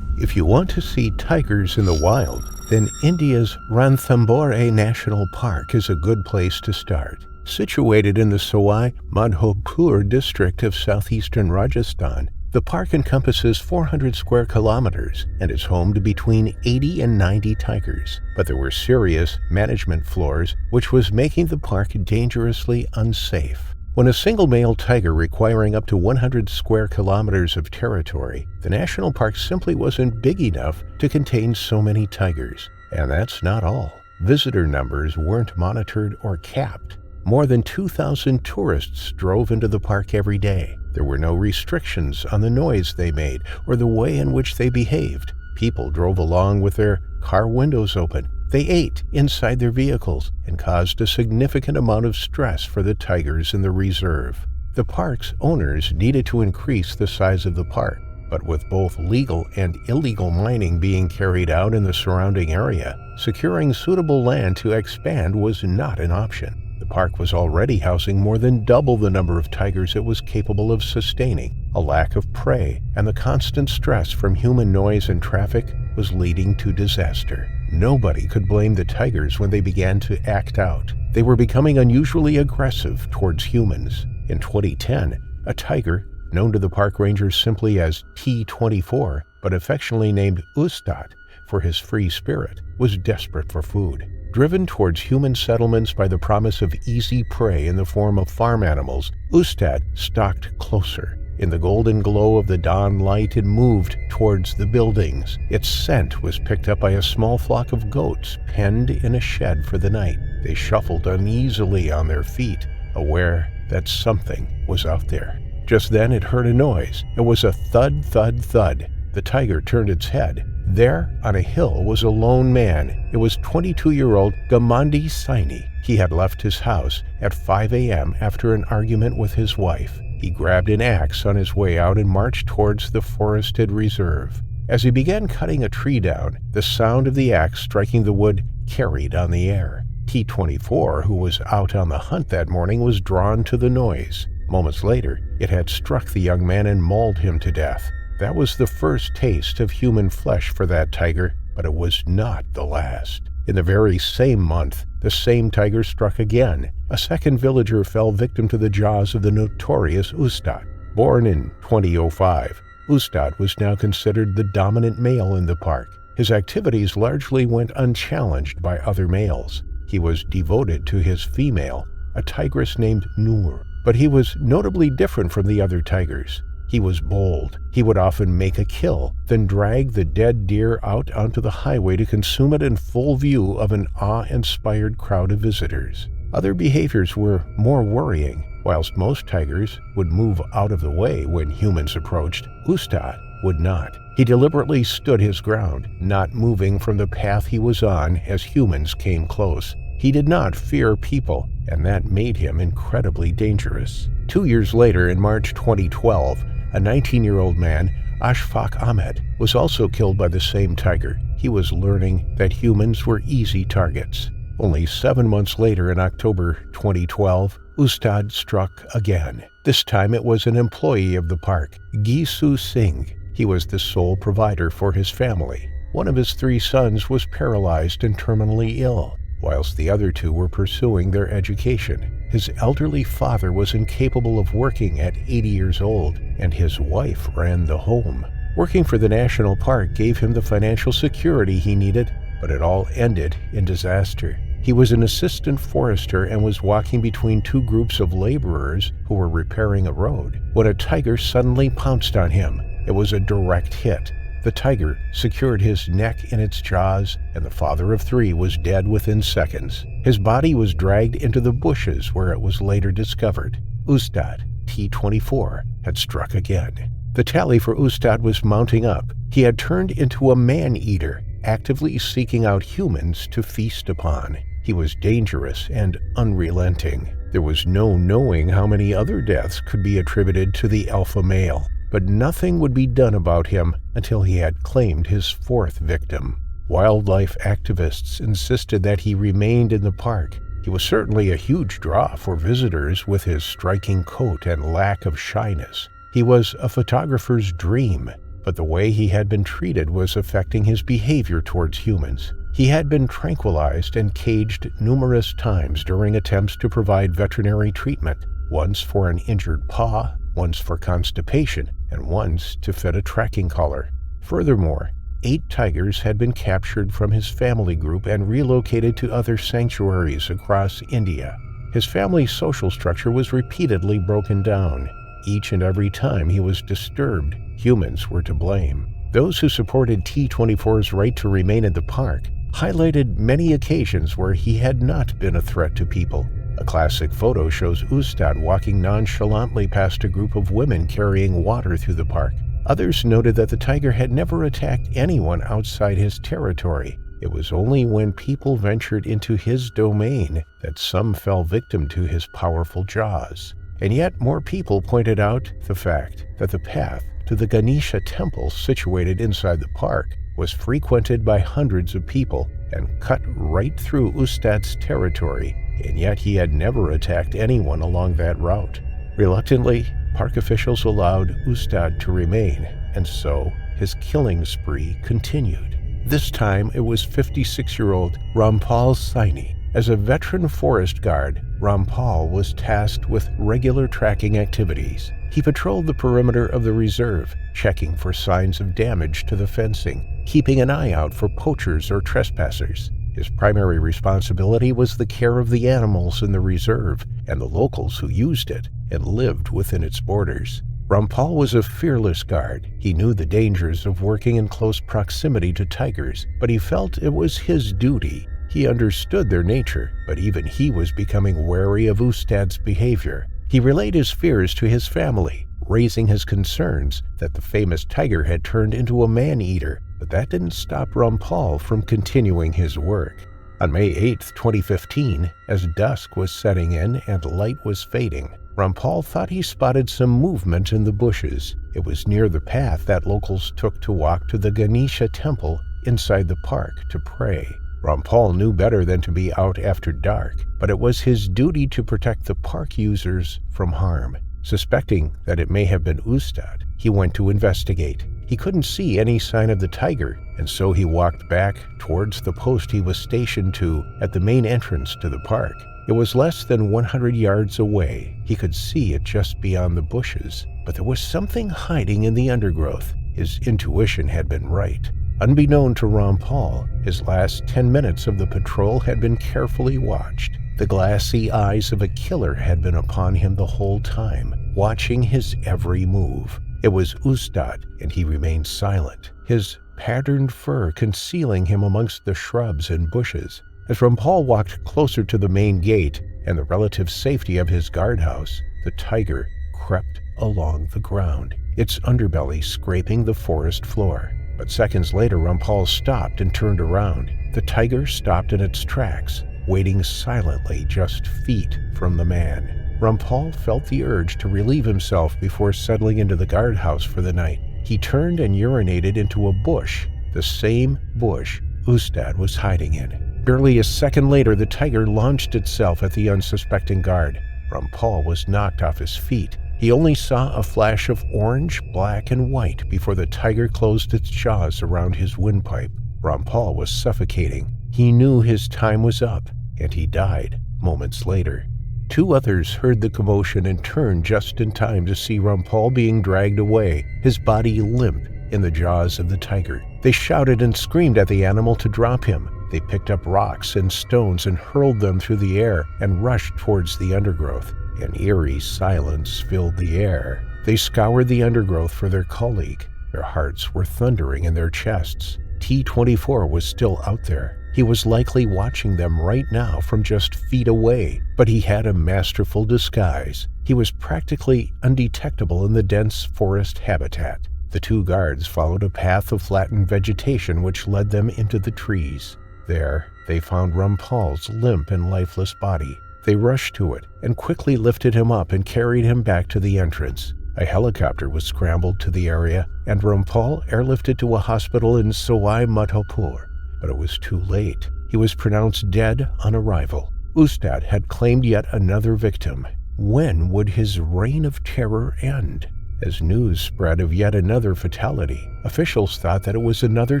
If you want to see tigers in the wild, then India's Ranthambore National Park is a good place to start. Situated in the Sawai Madhopur district of southeastern Rajasthan, the park encompasses 400 square kilometers and is home to between 80 and 90 tigers. But there were serious management flaws, which was making the park dangerously unsafe. When a single male tiger requiring up to 100 square kilometers of territory, the national park simply wasn't big enough to contain so many tigers. And that's not all. Visitor numbers weren't monitored or capped. More than 2,000 tourists drove into the park every day. There were no restrictions on the noise they made or the way in which they behaved. People drove along with their car windows open. They ate inside their vehicles and caused a significant amount of stress for the tigers in the reserve. The park's owners needed to increase the size of the park, but with both legal and illegal mining being carried out in the surrounding area, securing suitable land to expand was not an option. The park was already housing more than double the number of tigers it was capable of sustaining. A lack of prey and the constant stress from human noise and traffic was leading to disaster. Nobody could blame the tigers when they began to act out. They were becoming unusually aggressive towards humans. In 2010, a tiger, known to the park rangers simply as T-24, but affectionately named Ustad for his free spirit, was desperate for food. Driven towards human settlements by the promise of easy prey in the form of farm animals, Ustad stalked closer. In the golden glow of the dawn light, it moved towards the buildings. Its scent was picked up by a small flock of goats penned in a shed for the night. They shuffled uneasily on their feet, aware that something was out there. Just then it heard a noise. It was a thud, thud, thud. The tiger turned its head. There, on a hill, was a lone man. It was 22-year-old Gamandi Saini. He had left his house at 5 a.m. after an argument with his wife. He grabbed an axe on his way out and marched towards the forested reserve. As he began cutting a tree down, the sound of the axe striking the wood carried on the air. T-24, who was out on the hunt that morning, was drawn to the noise. Moments later, it had struck the young man and mauled him to death. That was the first taste of human flesh for that tiger, but it was not the last. In the very same month, the same tiger struck again. A second villager fell victim to the jaws of the notorious Ustad. Born in 2005, Ustad was now considered the dominant male in the park. His activities largely went unchallenged by other males. He was devoted to his female, a tigress named Noor, but he was notably different from the other tigers. He was bold. He would often make a kill, then drag the dead deer out onto the highway to consume it in full view of an awe-inspired crowd of visitors. Other behaviors were more worrying. Whilst most tigers would move out of the way when humans approached, Ustad would not. He deliberately stood his ground, not moving from the path he was on as humans came close. He did not fear people, and that made him incredibly dangerous. 2 years later, in March 2012, a 19-year-old man, Ashfaq Ahmed, was also killed by the same tiger. He was learning that humans were easy targets. Only 7 months later, in October 2012, Ustad struck again. This time it was an employee of the park, Gisu Singh. He was the sole provider for his family. One of his 3 sons was paralyzed and terminally ill, whilst the other 2 were pursuing their education. His elderly father was incapable of working at 80 years old, and his wife ran the home. Working for the national park gave him the financial security he needed, but it all ended in disaster. He was an assistant forester and was walking between 2 groups of laborers who were repairing a road when a tiger suddenly pounced on him. It was a direct hit. The tiger secured his neck in its jaws, and the father of 3 was dead within seconds. His body was dragged into the bushes where it was later discovered. Ustad, T-24, had struck again. The tally for Ustad was mounting up. He had turned into a man-eater, actively seeking out humans to feast upon. He was dangerous and unrelenting. There was no knowing how many other deaths could be attributed to the alpha male, but nothing would be done about him until he had claimed his fourth victim. Wildlife activists insisted that he remained in the park. He was certainly a huge draw for visitors with his striking coat and lack of shyness. He was a photographer's dream, but the way he had been treated was affecting his behavior towards humans. He had been tranquilized and caged numerous times during attempts to provide veterinary treatment, once for an injured paw, once for constipation, and once to fit a tracking collar. Furthermore, 8 tigers had been captured from his family group and relocated to other sanctuaries across India. His family's social structure was repeatedly broken down. Each and every time he was disturbed, humans were to blame. Those who supported T-24's right to remain in the park highlighted many occasions where he had not been a threat to people. A classic photo shows Ustad walking nonchalantly past a group of women carrying water through the park. Others noted that the tiger had never attacked anyone outside his territory. It was only when people ventured into his domain that some fell victim to his powerful jaws. And yet more people pointed out the fact that the path to the Ganesha temple situated inside the park was frequented by hundreds of people and cut right through Ustad's territory, and yet he had never attacked anyone along that route. Reluctantly, park officials allowed Ustad to remain, and so his killing spree continued. This time it was 56-year-old Rampal Saini. As a veteran forest guard, Rampal was tasked with regular tracking activities. He patrolled the perimeter of the reserve, checking for signs of damage to the fencing, keeping an eye out for poachers or trespassers. His primary responsibility was the care of the animals in the reserve and the locals who used it and lived within its borders. Rampal was a fearless guard. He knew the dangers of working in close proximity to tigers, but he felt it was his duty. He understood their nature, but even he was becoming wary of Ustad's behavior. He relayed his fears to his family, raising his concerns that the famous tiger had turned into a man-eater, but that didn't stop Rampal from continuing his work. On May 8, 2015, as dusk was setting in and light was fading, Rampal thought he spotted some movement in the bushes. It was near the path that locals took to walk to the Ganesha temple inside the park to pray. Rampal knew better than to be out after dark, but it was his duty to protect the park users from harm. Suspecting that it may have been Ustad, he went to investigate. He couldn't see any sign of the tiger, and so he walked back towards the post he was stationed to at the main entrance to the park. It was less than 100 yards away. He could see it just beyond the bushes, but there was something hiding in the undergrowth. His intuition had been right. Unbeknown to Rampal, his last 10 minutes of the patrol had been carefully watched. The glassy eyes of a killer had been upon him the whole time, watching his every move. It was Ustad, and he remained silent, his patterned fur concealing him amongst the shrubs and bushes. As Rampal walked closer to the main gate and the relative safety of his guardhouse, the tiger crept along the ground, its underbelly scraping the forest floor. But seconds later, Rampal stopped and turned around. The tiger stopped in its tracks, waiting silently just feet from the man. Rampal felt the urge to relieve himself before settling into the guardhouse for the night. He turned and urinated into a bush, the same bush Ustad was hiding in. Barely a second later, the tiger launched itself at the unsuspecting guard. Rampal was knocked off his feet. He only saw a flash of orange, black, and white before the tiger closed its jaws around his windpipe. Rampal was suffocating. He knew his time was up, and he died moments later. 2 others heard the commotion and turned just in time to see Rampal being dragged away, his body limp in the jaws of the tiger. They shouted and screamed at the animal to drop him. They picked up rocks and stones and hurled them through the air and rushed towards the undergrowth. An eerie silence filled the air. They scoured the undergrowth for their colleague. Their hearts were thundering in their chests. T-24 was still out there. He was likely watching them right now from just feet away, but he had a masterful disguise. He was practically undetectable in the dense forest habitat. The 2 guards followed a path of flattened vegetation which led them into the trees. There, they found Rampal's limp and lifeless body. They rushed to it and quickly lifted him up and carried him back to the entrance. A helicopter was scrambled to the area, and Rampal airlifted to a hospital in Sawai Madhopur. But it was too late. He was pronounced dead on arrival. Ustad had claimed yet another victim. When would his reign of terror end? As news spread of yet another fatality, officials thought that it was another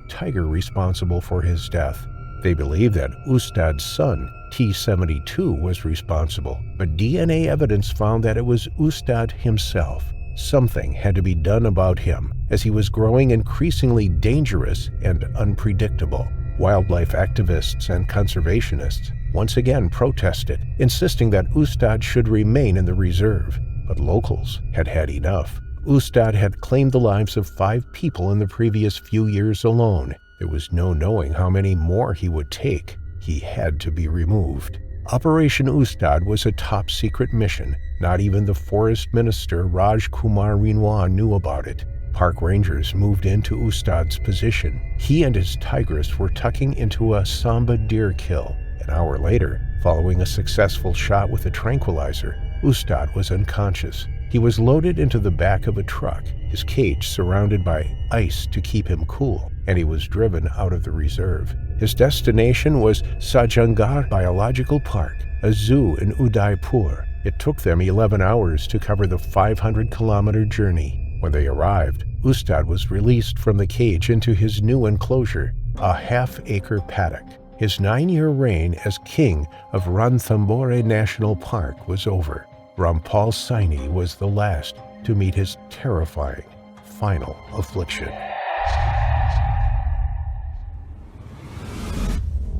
tiger responsible for his death. They believed that Ustad's son, T-72, was responsible, but DNA evidence found that it was Ustad himself. Something had to be done about him, as he was growing increasingly dangerous and unpredictable. Wildlife activists and conservationists once again protested, insisting that Ustad should remain in the reserve. But locals had had enough. Ustad had claimed the lives of 5 people in the previous few years alone. There was no knowing how many more he would take. He had to be removed. Operation Ustad was a top-secret mission. Not even the forest minister Raj Kumar Renoir knew about it. Park rangers moved into Ustad's position. He and his tigress were tucking into a samba deer kill. An hour later, following a successful shot with a tranquilizer, Ustad was unconscious. He was loaded into the back of a truck, his cage surrounded by ice to keep him cool, and he was driven out of the reserve. His destination was Sajangar Biological Park, a zoo in Udaipur. It took them 11 hours to cover the 500-kilometer journey. When they arrived, Ustad was released from the cage into his new enclosure, a half-acre paddock. His 9-year reign as king of Ranthambore National Park was over. Rampal Saini was the last to meet his terrifying final affliction.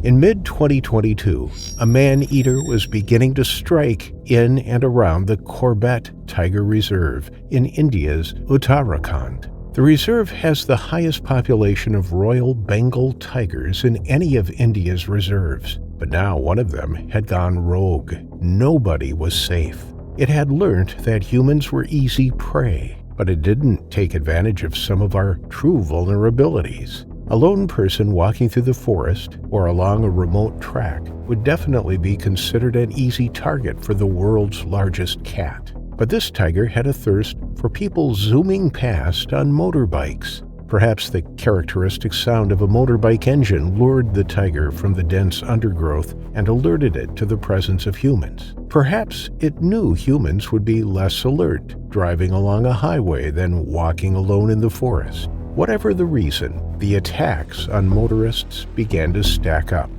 In mid-2022, a man-eater was beginning to strike in and around the Corbett Tiger Reserve in India's Uttarakhand. The reserve has the highest population of Royal Bengal tigers in any of India's reserves, but now one of them had gone rogue. Nobody was safe. It had learned that humans were easy prey, but it didn't take advantage of some of our true vulnerabilities. A lone person walking through the forest or along a remote track would definitely be considered an easy target for the world's largest cat. But this tiger had a thirst for people zooming past on motorbikes. Perhaps the characteristic sound of a motorbike engine lured the tiger from the dense undergrowth and alerted it to the presence of humans. Perhaps it knew humans would be less alert driving along a highway than walking alone in the forest. Whatever the reason, the attacks on motorists began to stack up.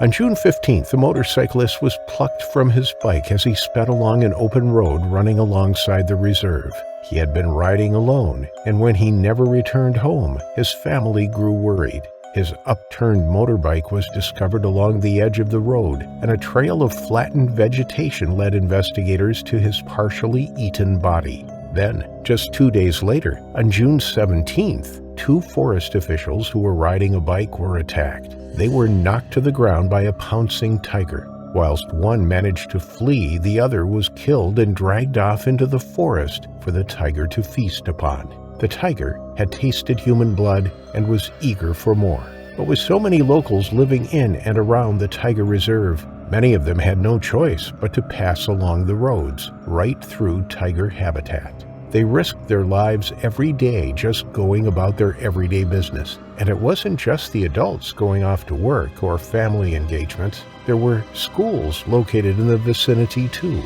On June 15th, a motorcyclist was plucked from his bike as he sped along an open road running alongside the reserve. He had been riding alone, and when he never returned home, his family grew worried. His upturned motorbike was discovered along the edge of the road, and a trail of flattened vegetation led investigators to his partially eaten body. Then, just 2 days later, on June 17th, 2 forest officials who were riding a bike were attacked. They were knocked to the ground by a pouncing tiger. Whilst one managed to flee, the other was killed and dragged off into the forest for the tiger to feast upon. The tiger had tasted human blood and was eager for more. But with so many locals living in and around the tiger reserve, many of them had no choice but to pass along the roads, right through tiger habitat. They risked their lives every day just going about their everyday business. And it wasn't just the adults going off to work or family engagements. There were schools located in the vicinity too.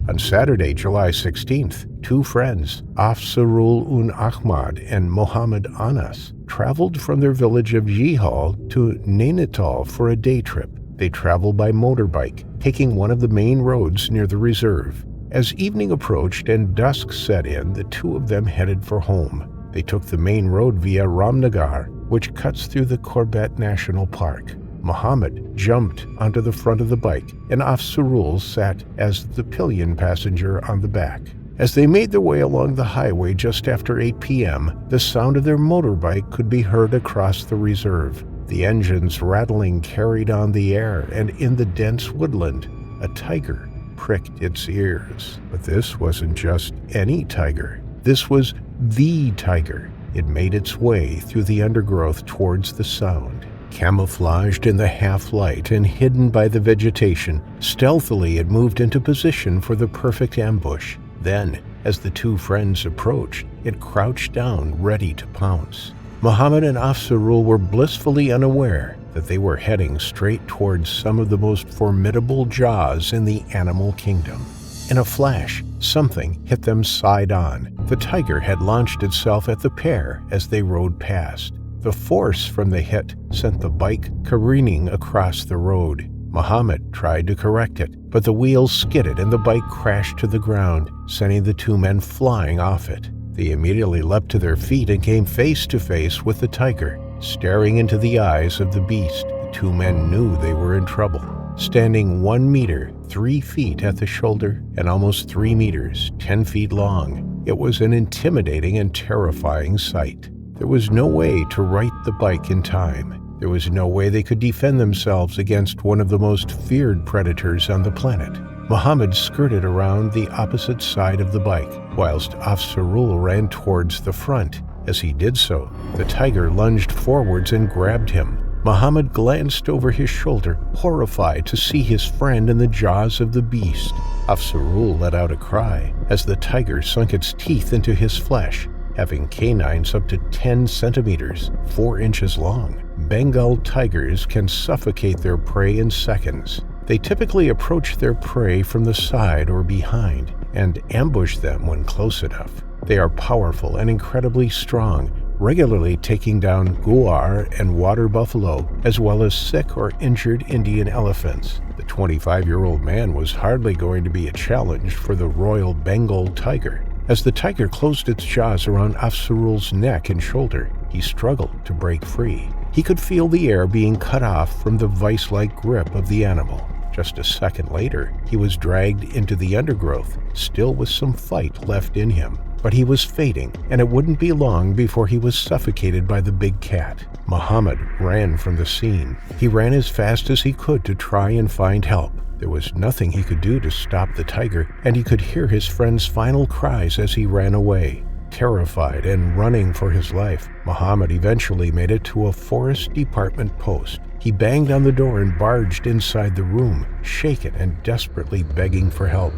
On Saturday, July 16th, 2 friends, Afzarul Ahmad and Mohammed Anas, traveled from their village of Jihal to Nainital for a day trip. They traveled by motorbike, taking one of the main roads near the reserve. As evening approached and dusk set in, the 2 of them headed for home. They took the main road via Ramnagar, which cuts through the Corbett National Park. Mohammed jumped onto the front of the bike, and Afzarul sat as the pillion passenger on the back. As they made their way along the highway just after 8 p.m., the sound of their motorbike could be heard across the reserve. The engine's rattling carried on the air, and in the dense woodland, a tiger pricked its ears. But this wasn't just any tiger. This was the tiger. it made its way through the undergrowth towards the sound. Camouflaged in the half-light and hidden by the vegetation, stealthily it moved into position for the perfect ambush. Then, as the two friends approached, it crouched down, ready to pounce. Muhammad and Afzarul were blissfully unaware that they were heading straight towards some of the most formidable jaws in the animal kingdom. In a flash, something hit them side-on. The tiger had launched itself at the pair as they rode past. The force from the hit sent the bike careening across the road. Muhammad tried to correct it, but the wheels skidded and the bike crashed to the ground, sending the two men flying off it. They immediately leapt to their feet and came face to face with the tiger. Staring into the eyes of the beast, the two men knew they were in trouble. Standing 1 meter, 3 feet at the shoulder, and almost 3 meters, 10 feet long, it was an intimidating and terrifying sight. There was no way to right the bike in time. There was no way they could defend themselves against one of the most feared predators on the planet. Muhammad skirted around the opposite side of the bike, whilst Afzarul ran towards the front. As he did so, the tiger lunged forwards and grabbed him. Muhammad glanced over his shoulder, horrified to see his friend in the jaws of the beast. Afzarul let out a cry as the tiger sunk its teeth into his flesh, having canines up to 10 centimeters, 4 inches long. Bengal tigers can suffocate their prey in seconds. They typically approach their prey from the side or behind and ambush them when close enough. They are powerful and incredibly strong, regularly taking down guar and water buffalo, as well as sick or injured Indian elephants. The 25-year-old man was hardly going to be a challenge for the Royal Bengal tiger. As the tiger closed its jaws around Afzarul's neck and shoulder, he struggled to break free. He could feel the air being cut off from the vice-like grip of the animal. Just a second later, he was dragged into the undergrowth, still with some fight left in him. But he was fading, and it wouldn't be long before he was suffocated by the big cat. Muhammad ran from the scene. He ran as fast as he could to try and find help. There was nothing he could do to stop the tiger, and he could hear his friend's final cries as he ran away. Terrified and running for his life, Muhammad eventually made it to a forest department post. He banged on the door and barged inside the room, shaken and desperately begging for help.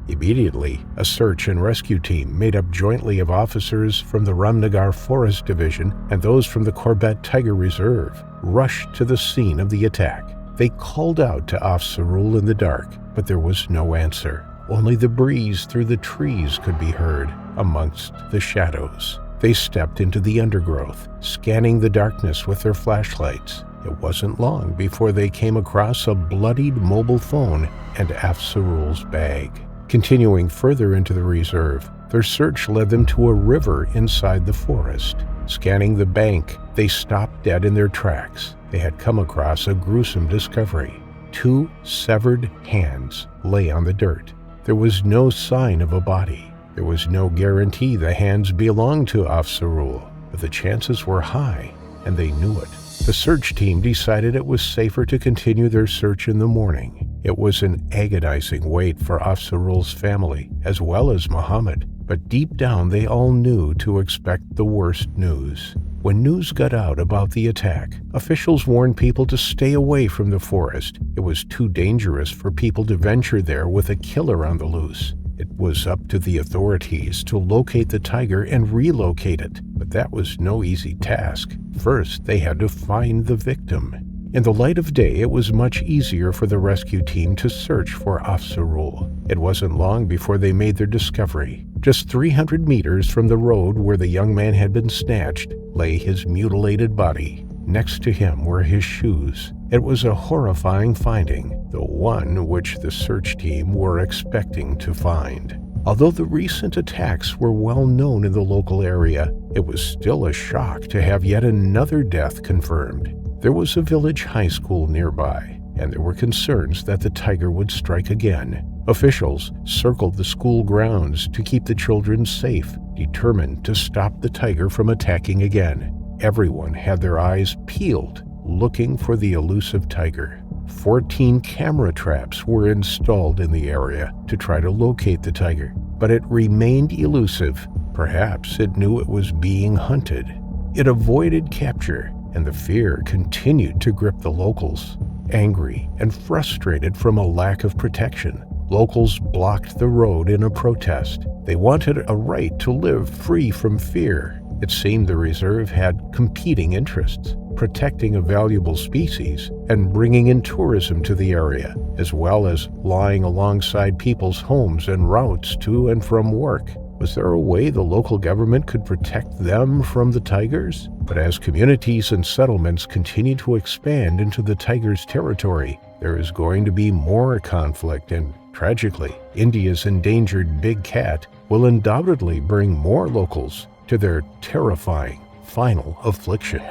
Immediately, a search and rescue team made up jointly of officers from the Ramnagar Forest Division and those from the Corbett Tiger Reserve rushed to the scene of the attack. They called out to Afzarul in the dark, but there was no answer. Only the breeze through the trees could be heard amongst the shadows. They stepped into the undergrowth, scanning the darkness with their flashlights. It wasn't long before they came across a bloodied mobile phone and Afzarul's bag. Continuing further into the reserve, their search led them to a river inside the forest. Scanning the bank, they stopped dead in their tracks. They had come across a gruesome discovery. 2 severed hands lay on the dirt. There was no sign of a body. There was no guarantee the hands belonged to Afzarul, but the chances were high, and they knew it. The search team decided it was safer to continue their search in the morning. It was an agonizing wait for Afzarul's family, as well as Muhammad, but deep down they all knew to expect the worst news. When news got out about the attack, officials warned people to stay away from the forest. It was too dangerous for people to venture there with a killer on the loose. It was up to the authorities to locate the tiger and relocate it, but that was no easy task. First, they had to find the victim. In the light of day, it was much easier for the rescue team to search for Afzarul. It wasn't long before they made their discovery. Just 300 meters from the road where the young man had been snatched lay his mutilated body. Next to him were his shoes. It was a horrifying finding, the one which the search team were expecting to find. Although the recent attacks were well known in the local area, it was still a shock to have yet another death confirmed. There was a village high school nearby, and there were concerns that the tiger would strike again. Officials circled the school grounds to keep the children safe, determined to stop the tiger from attacking again. Everyone had their eyes peeled, looking for the elusive tiger. 14 camera traps were installed in the area to try to locate the tiger, but it remained elusive, Perhaps it knew it was being hunted. It avoided capture, and the fear continued to grip the locals. Angry and frustrated from a lack of protection, locals blocked the road in a protest. They wanted a right to live free from fear. It seemed the reserve had competing interests, protecting a valuable species and bringing in tourism to the area, as well as lying alongside people's homes and routes to and from work. Was there a way the local government could protect them from the tigers? But as communities and settlements continue to expand into the tigers' territory, there is going to be more conflict, and tragically, India's endangered big cat will undoubtedly bring more locals to their terrifying final affliction.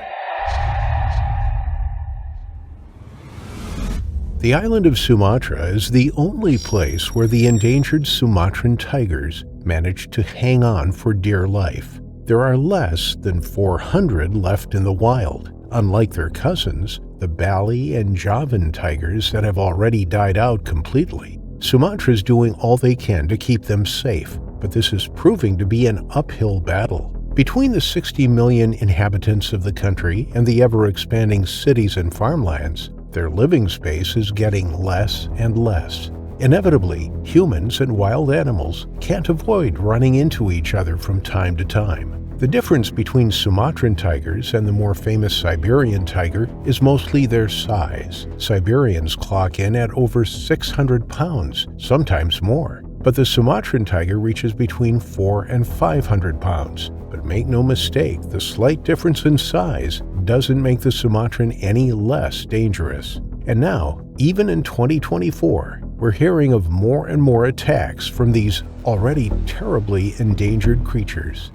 The island of Sumatra is the only place where the endangered Sumatran tigers managed to hang on for dear life. There are less than 400 left in the wild, unlike their cousins, the Bali and Javan tigers that have already died out completely. Sumatra is doing all they can to keep them safe, but this is proving to be an uphill battle. Between the 60 million inhabitants of the country and the ever-expanding cities and farmlands, their living space is getting less and less. Inevitably, humans and wild animals can't avoid running into each other from time to time. The difference between Sumatran tigers and the more famous Siberian tiger is mostly their size. Siberians clock in at over 600 pounds, sometimes more. But the Sumatran tiger reaches between 400 and 500 pounds. But make no mistake, the slight difference in size doesn't make the Sumatran any less dangerous. And now, even in 2024, we're hearing of more and more attacks from these already terribly endangered creatures.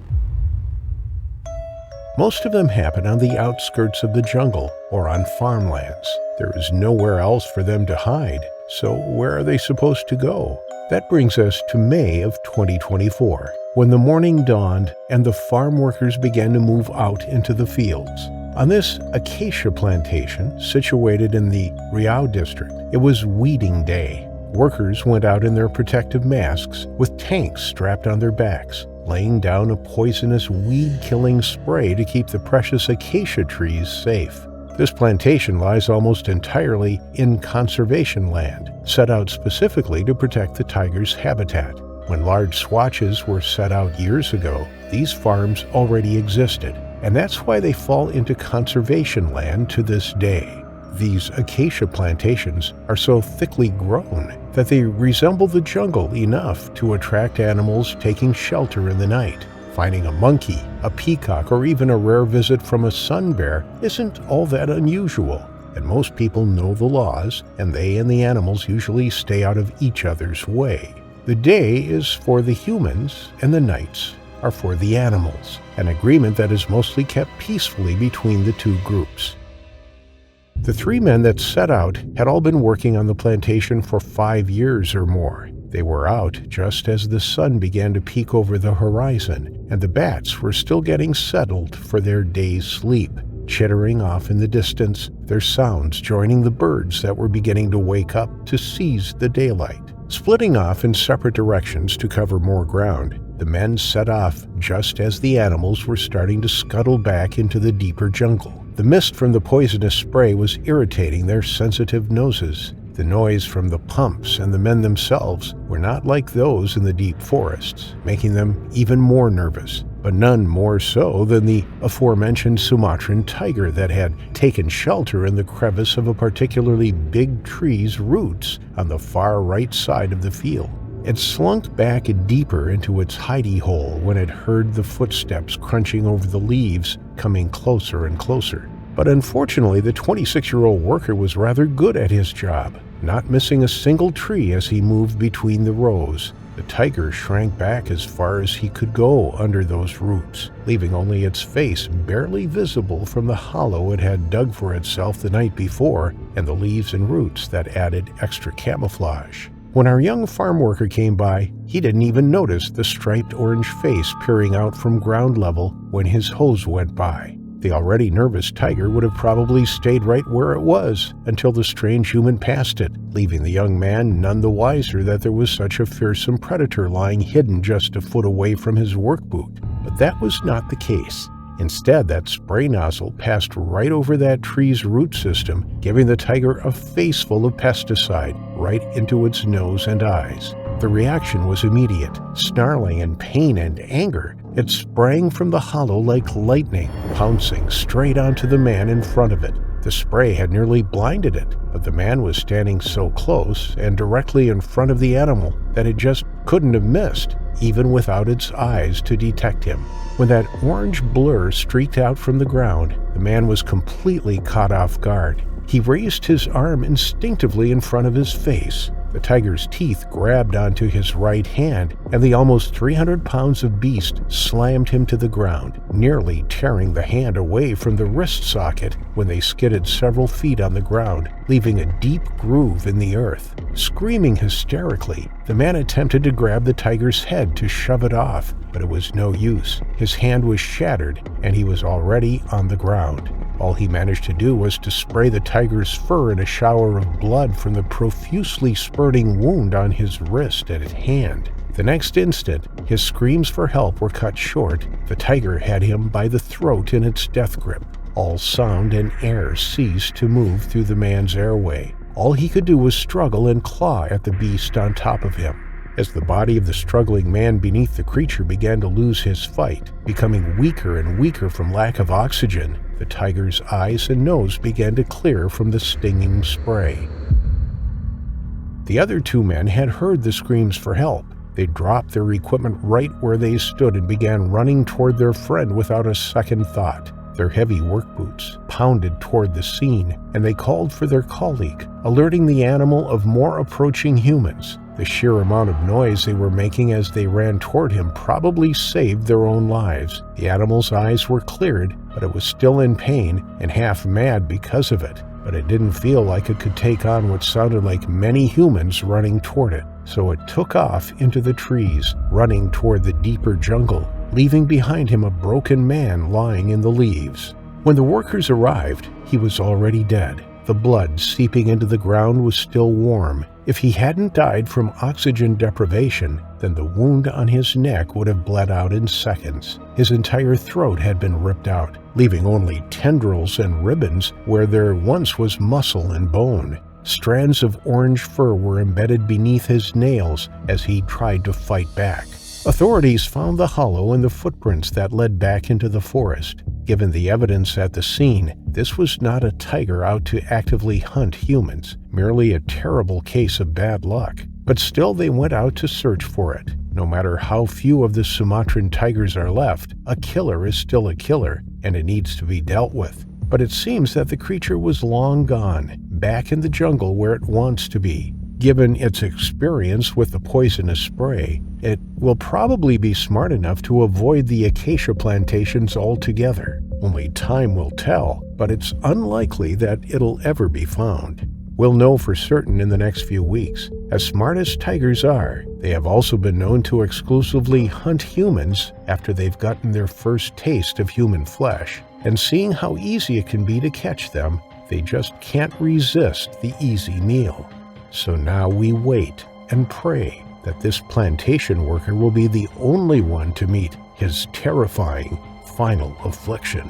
Most of them happen on the outskirts of the jungle or on farmlands. There is nowhere else for them to hide, so where are they supposed to go? That brings us to May of 2024, when the morning dawned and the farm workers began to move out into the fields. On this acacia plantation, situated in the Riau district, it was weeding day. Workers went out in their protective masks with tanks strapped on their backs, laying down a poisonous weed-killing spray to keep the precious acacia trees safe. This plantation lies almost entirely in conservation land, set out specifically to protect the tiger's habitat. When large swatches were set out years ago, these farms already existed, and that's why they fall into conservation land to this day. These acacia plantations are so thickly grown that they resemble the jungle enough to attract animals taking shelter in the night. Finding a monkey, a peacock, or even a rare visit from a sun bear isn't all that unusual, and most people know the laws, and they and the animals usually stay out of each other's way. The day is for the humans, and the nights are for the animals, an agreement that is mostly kept peacefully between the two groups. The three men that set out had all been working on the plantation for 5 years or more. They were out just as the sun began to peek over the horizon, and the bats were still getting settled for their day's sleep, chittering off in the distance, their sounds joining the birds that were beginning to wake up to seize the daylight. Splitting off in separate directions to cover more ground, the men set off just as the animals were starting to scuttle back into the deeper jungle. The mist from the poisonous spray was irritating their sensitive noses. The noise from the pumps and the men themselves were not like those in the deep forests, making them even more nervous, but none more so than the aforementioned Sumatran tiger that had taken shelter in the crevice of a particularly big tree's roots on the far right side of the field. It slunk back deeper into its hidey hole when it heard the footsteps crunching over the leaves coming closer and closer. But unfortunately, the 26-year-old worker was rather good at his job, not missing a single tree as he moved between the rows. The tiger shrank back as far as he could go under those roots, leaving only its face barely visible from the hollow it had dug for itself the night before and the leaves and roots that added extra camouflage. When our young farm worker came by, he didn't even notice the striped orange face peering out from ground level when his hose went by. The already nervous tiger would have probably stayed right where it was until the strange human passed it, leaving the young man none the wiser that there was such a fearsome predator lying hidden just a foot away from his work boot. But that was not the case. Instead, that spray nozzle passed right over that tree's root system, giving the tiger a face full of pesticide right into its nose and eyes. The reaction was immediate. Snarling in pain and anger, it sprang from the hollow like lightning, pouncing straight onto the man in front of it. The spray had nearly blinded it, but the man was standing so close and directly in front of the animal that it just couldn't have missed, even without its eyes to detect him. When that orange blur streaked out from the ground, the man was completely caught off guard. He raised his arm instinctively in front of his face. The tiger's teeth grabbed onto his right hand, and the almost 300 pounds of beast slammed him to the ground, nearly tearing the hand away from the wrist socket when they skidded several feet on the ground, leaving a deep groove in the earth. Screaming hysterically, the man attempted to grab the tiger's head to shove it off, but it was no use. His hand was shattered, and he was already on the ground. All he managed to do was to spray the tiger's fur in a shower of blood from the profusely spurting wound on his wrist and hand. The next instant, his screams for help were cut short. The tiger had him by the throat in its death grip. All sound and air ceased to move through the man's airway. All he could do was struggle and claw at the beast on top of him. As the body of the struggling man beneath the creature began to lose his fight, becoming weaker and weaker from lack of oxygen, the tiger's eyes and nose began to clear from the stinging spray. The other two men had heard the screams for help. They dropped their equipment right where they stood and began running toward their friend without a second thought. Their heavy work boots pounded toward the scene, and they called for their colleague, alerting the animal of more approaching humans. The sheer amount of noise they were making as they ran toward him probably saved their own lives. The animal's eyes were cleared, but it was still in pain and half mad because of it. But it didn't feel like it could take on what sounded like many humans running toward it. So it took off into the trees, running toward the deeper jungle, leaving behind him a broken man lying in the leaves. When the workers arrived, he was already dead. The blood seeping into the ground was still warm. If he hadn't died from oxygen deprivation, then the wound on his neck would have bled out in seconds. His entire throat had been ripped out, leaving only tendrils and ribbons where there once was muscle and bone. Strands of orange fur were embedded beneath his nails as he tried to fight back. Authorities found the hollow and the footprints that led back into the forest. Given the evidence at the scene, this was not a tiger out to actively hunt humans, merely a terrible case of bad luck. But still they went out to search for it. No matter how few of the Sumatran tigers are left, a killer is still a killer, and it needs to be dealt with. But it seems that the creature was long gone, back in the jungle where it wants to be. Given its experience with the poisonous spray, it will probably be smart enough to avoid the acacia plantations altogether. Only time will tell, but it's unlikely that it'll ever be found. We'll know for certain in the next few weeks. As smart as tigers are, they have also been known to exclusively hunt humans after they've gotten their first taste of human flesh. And seeing how easy it can be to catch them, they just can't resist the easy meal. So now we wait and pray that this plantation worker will be the only one to meet his terrifying final affliction.